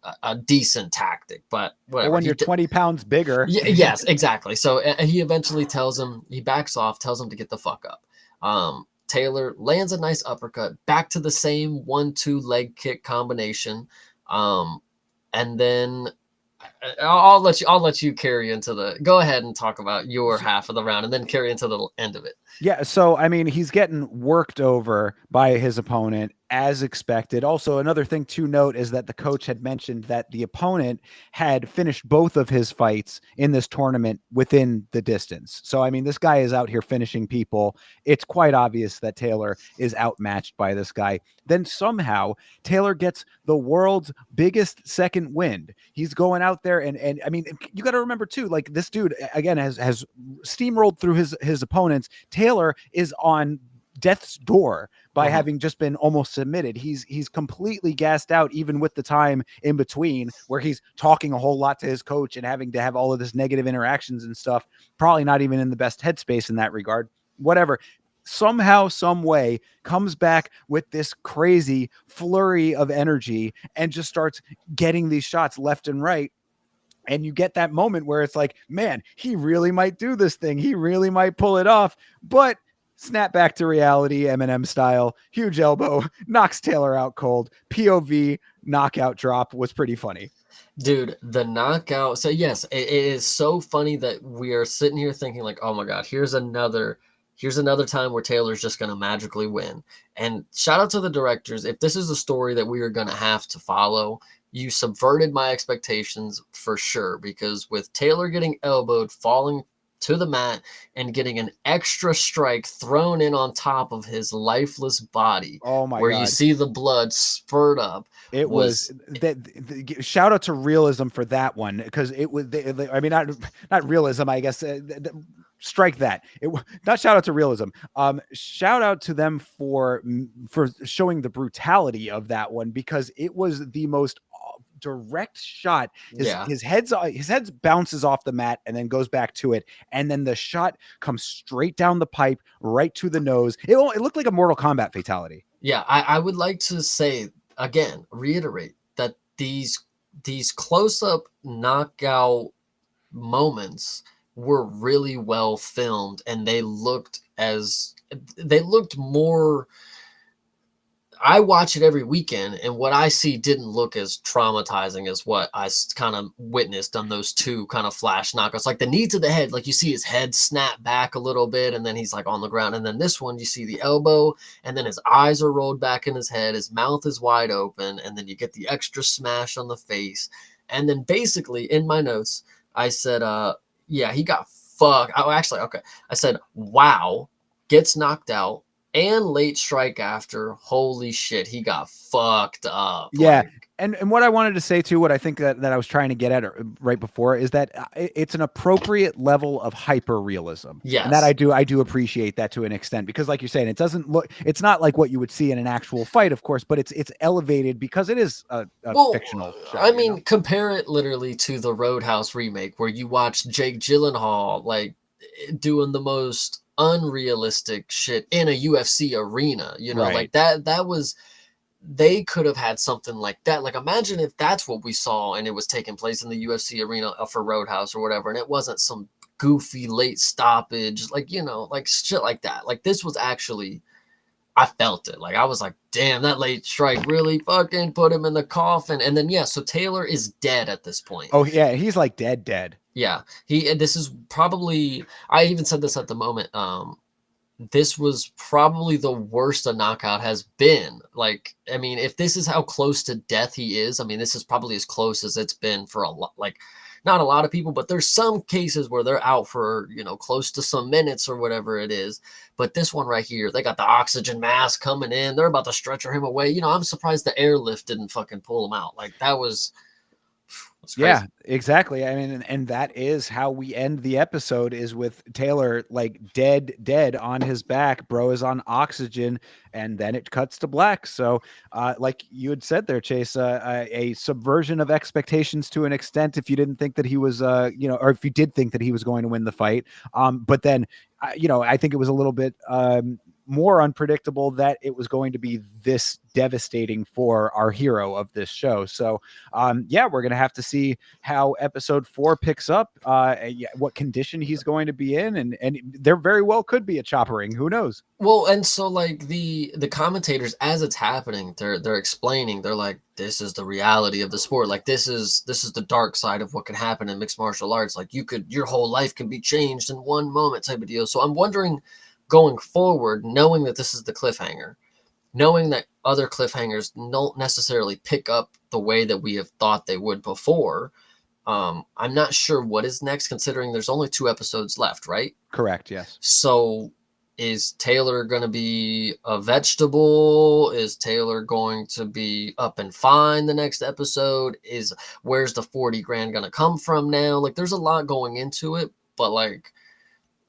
decent tactic, but whatever. Or when you're 20 pounds bigger. Yes, exactly. So he eventually he backs off, tells him to get the fuck up. Taylor lands a nice uppercut, back to the same 1-2 leg kick combination. And then I'll let you carry into go ahead and talk about your half of the round and then carry into the end of it. Yeah, so I mean, he's getting worked over by his opponent as expected. Also, another thing to note is that the coach had mentioned that the opponent had finished both of his fights in this tournament within the distance. So, I mean, this guy is out here finishing people. It's quite obvious that Taylor is outmatched by this guy. Then somehow Taylor gets the world's biggest second wind. He's going out there and I mean, you got to remember too, like this dude again has steamrolled through his opponents. Taylor is on death's door by having just been almost submitted. He's completely gassed out, even with the time in between where he's talking a whole lot to his coach and having to have all of this negative interactions and stuff. Probably not even in the best headspace in that regard. Whatever. Somehow, some way, comes back with this crazy flurry of energy and just starts getting these shots left and right. And you get that moment where it's like, man, he really might do this thing. He really might pull it off. But snap back to reality, Eminem style. Huge elbow, knocks Taylor out cold. POV knockout drop was pretty funny. Dude, the knockout. So yes, it is so funny that we are sitting here thinking like, oh my God, here's another time where Taylor's just going to magically win. And shout out to the directors. If this is a story that we are going to have to follow, you subverted my expectations for sure, because with Taylor getting elbowed, falling to the mat, and getting an extra strike thrown in on top of his lifeless body, oh my where God, you see the blood spurt up. It was that shout out to Realism for that one, because it was, I mean, not Realism, I guess. Strike that. Not shout out to Realism. Shout out to them for showing the brutality of that one, because it was the most direct shot. His head bounces off the mat and then goes back to it, and then the shot comes straight down the pipe, right to the nose. It looked like a Mortal Kombat fatality. Yeah, I would like to say again, reiterate that these close-up knockout moments were really well filmed, and they looked more. I watch it every weekend, and what I see didn't look as traumatizing as what I kind of witnessed on those two kind of flash knockouts. Like the knee to the head, like you see his head snap back a little bit, and then he's like on the ground. And then this one, you see the elbow, and then his eyes are rolled back in his head, his mouth is wide open, and then you get the extra smash on the face. And then basically, in my notes, I said, yeah, he got fucked. Oh, actually, okay. I said, wow, gets knocked out, and late strike after. Holy shit, he got fucked up. Yeah. And what I wanted to say too, what I think that I was trying to get at right before, is that it's an appropriate level of hyper realism. Yes. And that I do appreciate that to an extent, because like you're saying, it's not like what you would see in an actual fight, of course, but it's elevated because it is a fictional show. I mean, compare it literally to the Roadhouse remake, where you watch Jake Gyllenhaal like doing the most unrealistic shit in a UFC arena, right. Like that was they could have had something like that. Like, imagine if that's what we saw and it was taking place in the UFC arena for Roadhouse or whatever, and it wasn't some goofy late stoppage, like, like shit like that. Like, this was actually, I felt it. Like, I was like, damn, that late strike really fucking put him in the coffin. And then, yeah, so Taylor is dead at this point. Oh yeah, he's like dead. Yeah, this is probably, I even said this at the moment. This was probably the worst a knockout has been. Like, I mean, if this is how close to death he is, I mean, this is probably as close as it's been for a lot. Like, not a lot of people, but there's some cases where they're out for, close to some minutes or whatever it is. But this one right here, they got the oxygen mask coming in. They're about to stretcher him away. I'm surprised the airlift didn't fucking pull him out. Like, that's crazy. Yeah, exactly. I mean, and that is how we end the episode, is with Taylor like dead on his back. Bro is on oxygen, and then it cuts to black. So, like you had said there, Chase, a subversion of expectations to an extent. If you didn't think that he was, or if you did think that he was going to win the fight, but then, I think it was a little bit more unpredictable that it was going to be this devastating for our hero of this show. So yeah, we're gonna have to see how episode 4 picks up, what condition he's going to be in, and there very well could be a choppering, who knows. Well, and so like the commentators, as it's happening, they're explaining, they're like, this is the reality of the sport, like this is the dark side of what can happen in mixed martial arts, like your whole life can be changed in one moment type of deal. So I'm wondering, going forward, knowing that this is the cliffhanger, knowing that other cliffhangers don't necessarily pick up the way that we have thought they would before, I'm not sure what is next, considering there's only 2 episodes left, right? Correct, yes. So is Taylor going to be a vegetable? Is Taylor going to be up and fine the next episode? Where's the 40 grand going to come from now? Like, there's a lot going into it, but like,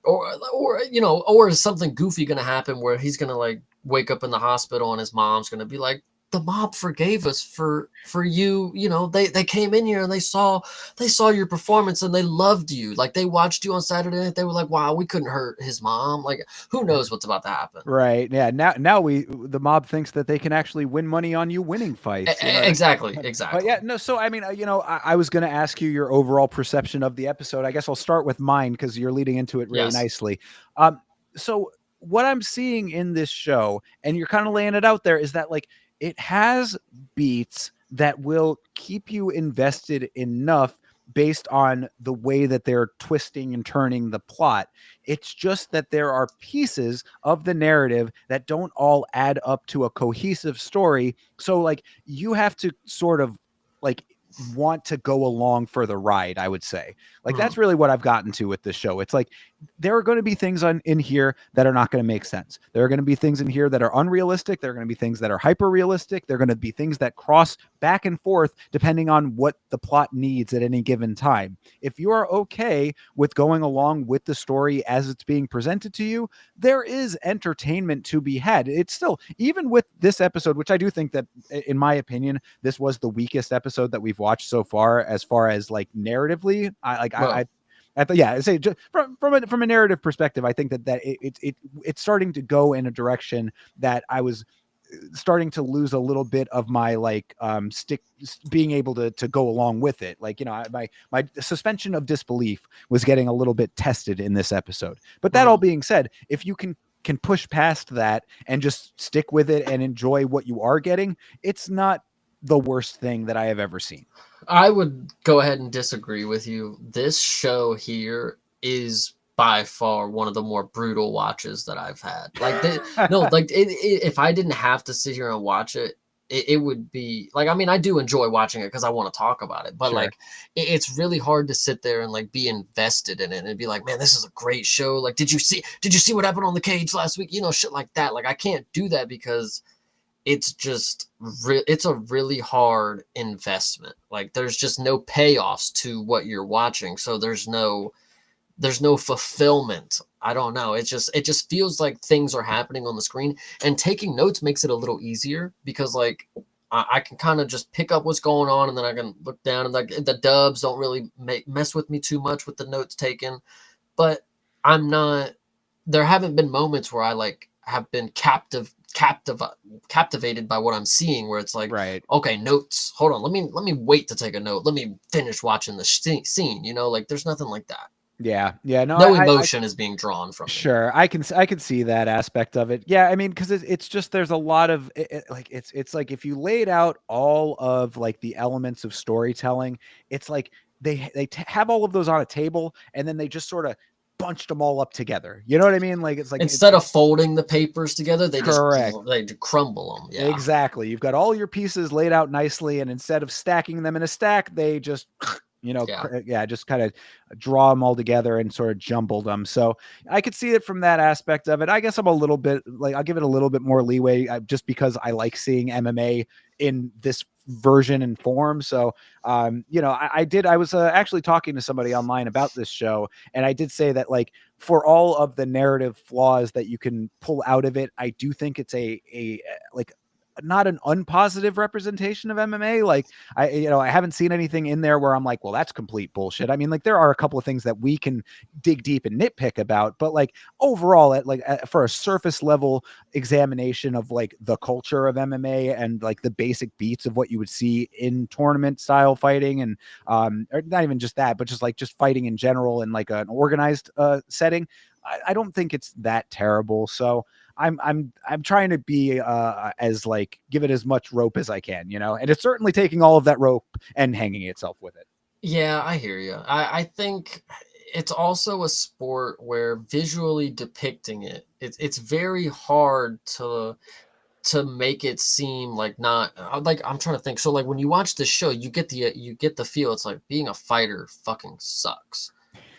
or is something goofy going to happen where he's going to like wake up in the hospital and his mom's going to be like, the mob forgave us for you. They came in here and they saw your performance and they loved you. Like, they watched you on Saturday night. They were like, wow, we couldn't hurt his mom. Like, who knows what's about to happen? Right. Yeah. Now the mob thinks that they can actually win money on you winning fights. Exactly. But yeah, no. So I mean, I was going to ask you your overall perception of the episode. I guess I'll start with mine because you're leading into it really nicely. So what I'm seeing in this show, and you're kind of laying it out there, is that like, it has beats that will keep you invested enough based on the way that they're twisting and turning the plot. It's just that there are pieces of the narrative that don't all add up to a cohesive story. So like, you have to sort of like want to go along for the ride, I would say. Like, that's really what I've gotten to with this show. It's like, there are going to be things in here that are not going to make sense. There are going to be things in here that are unrealistic. There are going to be things that are hyper realistic. There are going to be things that cross back and forth depending on what the plot needs at any given time. If you are okay with going along with the story as it's being presented to you, there is entertainment to be had. It's still, even with this episode, which I do think that, in my opinion, this was the weakest episode that we've watched so far as like narratively. I say, just from a narrative perspective, I think that it's starting to go in a direction that I was starting to lose a little bit of my like being able to go along with it. Like, my suspension of disbelief was getting a little bit tested in this episode. But that all being said, if you can push past that and just stick with it and enjoy what you are getting, it's not the worst thing that I have ever seen. I would go ahead and disagree with you. This show here is by far one of the more brutal watches that I've had. Like, if I didn't have to sit here and watch it, it would be like, I mean, I do enjoy watching it because I want to talk about it, but Sure. like, it's really hard to sit there and like be invested in it and be like, man, this is a great show. Like, did you see what happened on the cage last week? Shit like that. Like, I can't do that because it's just it's a really hard investment. Like, there's just no payoffs to what you're watching, so there's no fulfillment. I don't know, it just feels like things are happening on the screen, and taking notes makes it a little easier because like I can kind of just pick up what's going on, and then I can look down, and like the dubs don't really mess with me too much with the notes taken. But there haven't been moments where I like have been captivated by what I'm seeing, where it's like, Right. okay, notes, hold on, let me wait to take a note, let me finish watching the scene, like there's nothing like that. Yeah. Yeah. No, No emotion is being drawn from me. sure, I can see that aspect of it. Yeah, I mean, because it's just there's a lot of like it's like if you laid out all of like the elements of storytelling, it's like have all of those on a table and then they just sort of bunched them all up together. You know what I mean? Like it's like Instead of folding the papers together, correct. they crumble them. Yeah. Exactly. You've got all your pieces laid out nicely, and instead of stacking them in a stack, they just, Yeah. just kind of draw them all together and sort of jumbled them. So I could see it from that aspect of it. I guess I'm a little bit like, I'll give it a little bit more leeway just because I like seeing MMA in this version and form. So, I was actually talking to somebody online about this show, and I did say that, like, for all of the narrative flaws that you can pull out of it, I do think it's a like not an unpositive representation of MMA. Like I haven't seen anything in there where I'm like, well, that's complete bullshit. I mean, like there are a couple of things that we can dig deep and nitpick about, but like overall, for a surface level examination of like the culture of MMA and like the basic beats of what you would see in tournament style fighting, and or not even just that, but just fighting in general in like an organized setting. I don't think it's that terrible. So I'm trying to be as like give it as much rope as I can, and it's certainly taking all of that rope and hanging itself with it. Yeah, I hear you. I think it's also a sport where visually depicting it's very hard to make it seem like not like I'm trying to think. So like when you watch the show, you get the feel. It's like being a fighter fucking sucks.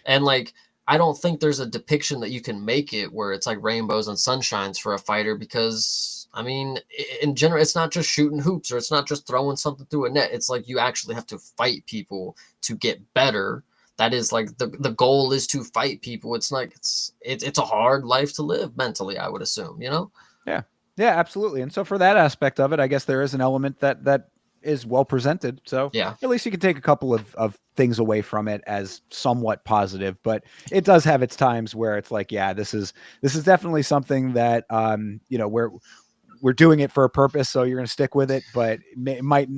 And like I don't think there's a depiction that you can make it where it's like rainbows and sunshines for a fighter, because I mean in general it's not just shooting hoops or it's not just throwing something through a net. It's like you actually have to fight people to get better. That is like the goal is to fight people. It's like it's a hard life to live mentally, I would assume. Yeah. Yeah, absolutely. And so for that aspect of it, I guess there is an element that is well presented. So Yeah. at least you can take a couple of things away from it as somewhat positive, but it does have its times where it's like, yeah, this is definitely something that we're doing it for a purpose, so you're going to stick with it, but it might,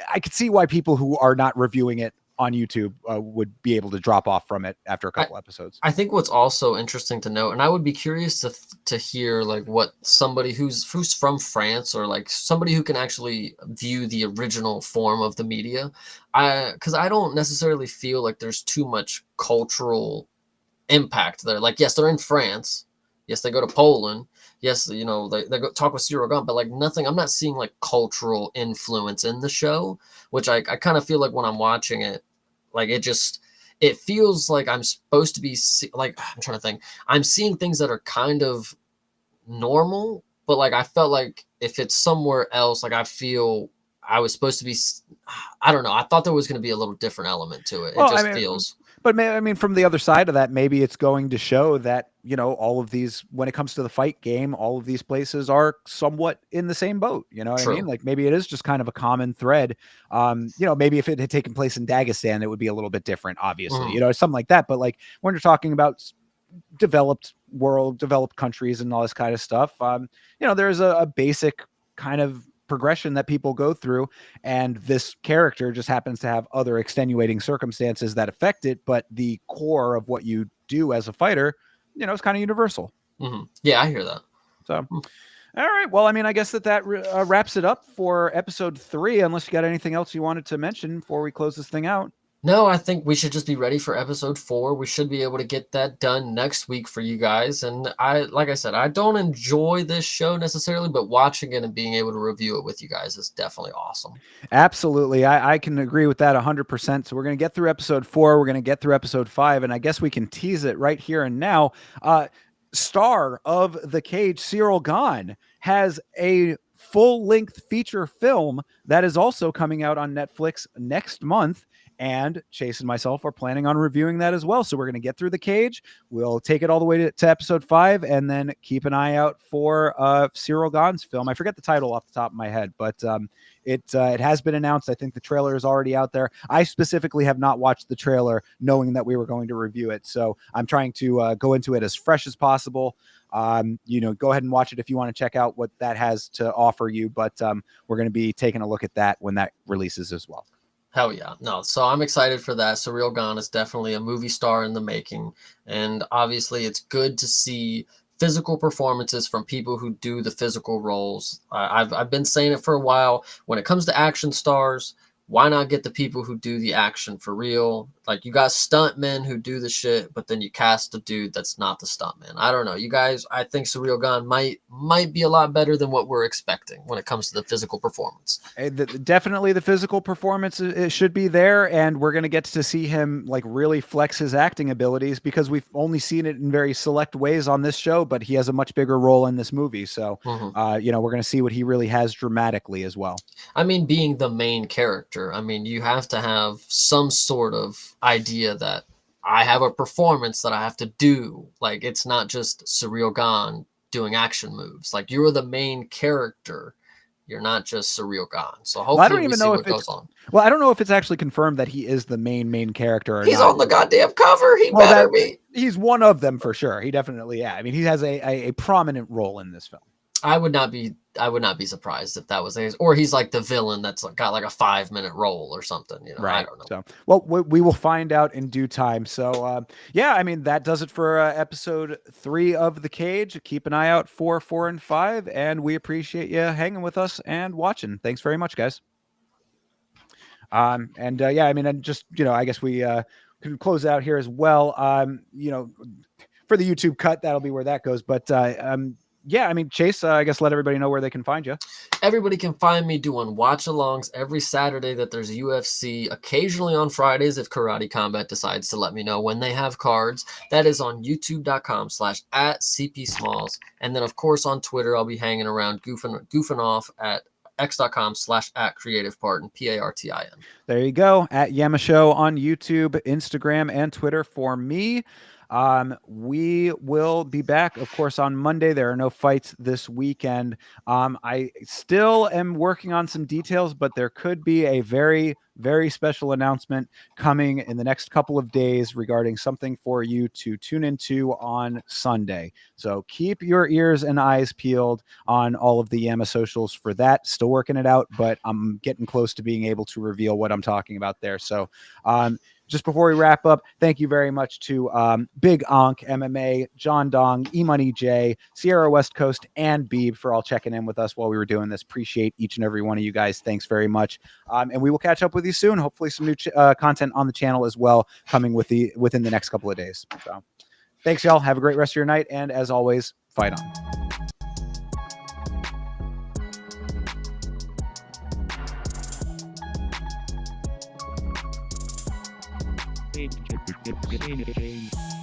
I could see why people who are not reviewing it on YouTube would be able to drop off from it after a couple episodes. I think what's also interesting to note, and I would be curious to hear like what somebody who's from France or like somebody who can actually view the original form of the media, because I don't necessarily feel like there's too much cultural impact there. Like, yes, they're in France. Yes, they go to Poland. Yes, they go talk with Cyril Gahn, but like nothing. I'm not seeing like cultural influence in the show, which I kind of feel like when I'm watching it, like it feels like I'm supposed to be like I'm trying to think. I'm seeing things that are kind of normal, but like I felt like if it's somewhere else, like I feel I was supposed to be. I don't know. I thought there was going to be a little different element to it. It Well, just feels. but I mean, from the other side of that, maybe it's going to show that, all of these, when it comes to the fight game, all of these places are somewhat in the same boat. You know what I mean? True. Like maybe it is just kind of a common thread. Maybe if it had taken place in Dagestan, it would be a little bit different, obviously, something like that. But like when you're talking about developed world, developed countries and all this kind of stuff, there's a basic kind of progression that people go through, and this character just happens to have other extenuating circumstances that affect it, but the core of what you do as a fighter, is kind of universal. Yeah, I hear that. So all right, well, I mean, I guess that wraps it up for episode 3, unless you got anything else you wanted to mention before we close this thing out. No, I think we should just be ready for episode 4. We should be able to get that done next week for you guys. And like I said, I don't enjoy this show necessarily, but watching it and being able to review it with you guys is definitely awesome. Absolutely. I can agree with that 100%. So we're going to get through episode 4. We're going to get through episode 5. And I guess we can tease it right here and now. Star of The Cage, Cyril Gahn, has a full-length feature film that is also coming out on Netflix next month. and Chase and myself are planning on reviewing that as well. So we're going to get through The Cage. We'll take it all the way to episode 5, and then keep an eye out for Cyril Gahn's film. I forget the title off the top of my head, but it has been announced. I think the trailer is already out there. I specifically have not watched the trailer knowing that we were going to review it. So I'm trying to go into it as fresh as possible. Go ahead and watch it if you want to check out what that has to offer you. But we're going to be taking a look at that when that releases as well. Hell yeah. No, so I'm excited for that. Cyril Gahn is definitely a movie star in the making. And obviously it's good to see physical performances from people who do the physical roles. I've been saying it for a while. When it comes to action stars, why not get the people who do the action for real? Like, you got stuntmen who do the shit, but then you cast a dude that's not the stuntman. I don't know. You guys, I think Cyril Gahn might be a lot better than what we're expecting when it comes to the physical performance. Definitely the physical performance, it should be there, and we're going to get to see him like really flex his acting abilities, because we've only seen it in very select ways on this show, but he has a much bigger role in this movie. So, we're going to see what he really has dramatically as well. I mean, being the main character, I mean, you have to have some sort of idea that I have a performance that I have to do. Like, it's not just Cyril Gahn doing action moves. Like, you're the main character. You're not just Cyril Gahn. So hopefully I don't even know what goes on. Well, I don't know if it's actually confirmed that he is the main character or He's not. on the goddamn cover. He better be. He's one of them for sure. He definitely, yeah. I mean, he has a prominent role in this film. I would not be surprised if that was his, or he's like the villain that's got like a 5-minute role or something. Right. I don't know. So, well, we will find out in due time. So, yeah, I mean, that does it for episode 3 of The Cage. Keep an eye out for 4 and 5, and we appreciate you hanging with us and watching. Thanks very much, guys. Yeah, I mean, and just, I guess we can close out here as well. For the YouTube cut, that'll be where that goes. But yeah, I mean, Chase, I guess let everybody know where they can find you. Everybody can find me doing watch-alongs every Saturday that there's UFC, occasionally on Fridays if Karate Combat decides to let me know when they have cards. That is on youtube.com/@CPSmalls. And then, of course, on Twitter, I'll be hanging around goofing off at x.com/@CreativePartin, PARTIN. There you go. At Yamashow on YouTube, Instagram, and Twitter for me. We will be back, of course, on Monday. There are no fights this weekend. I still am working on some details, but there could be a very, very special announcement coming in the next couple of days regarding something for you to tune into on Sunday. So keep your ears and eyes peeled on all of the Yama socials for that. Still working it out, but I'm getting close to being able to reveal what I'm talking about there. So, just before we wrap up, thank you very much to Big Onk MMA, John Dong, E-Money J, Sierra West Coast, and Beeb for all checking in with us while we were doing this. Appreciate each and every one of you guys. Thanks very much. And we will catch up with you soon. Hopefully some new content on the channel as well coming within the next couple of days. So thanks, y'all. Have a great rest of your night. And as always, fight on. Change.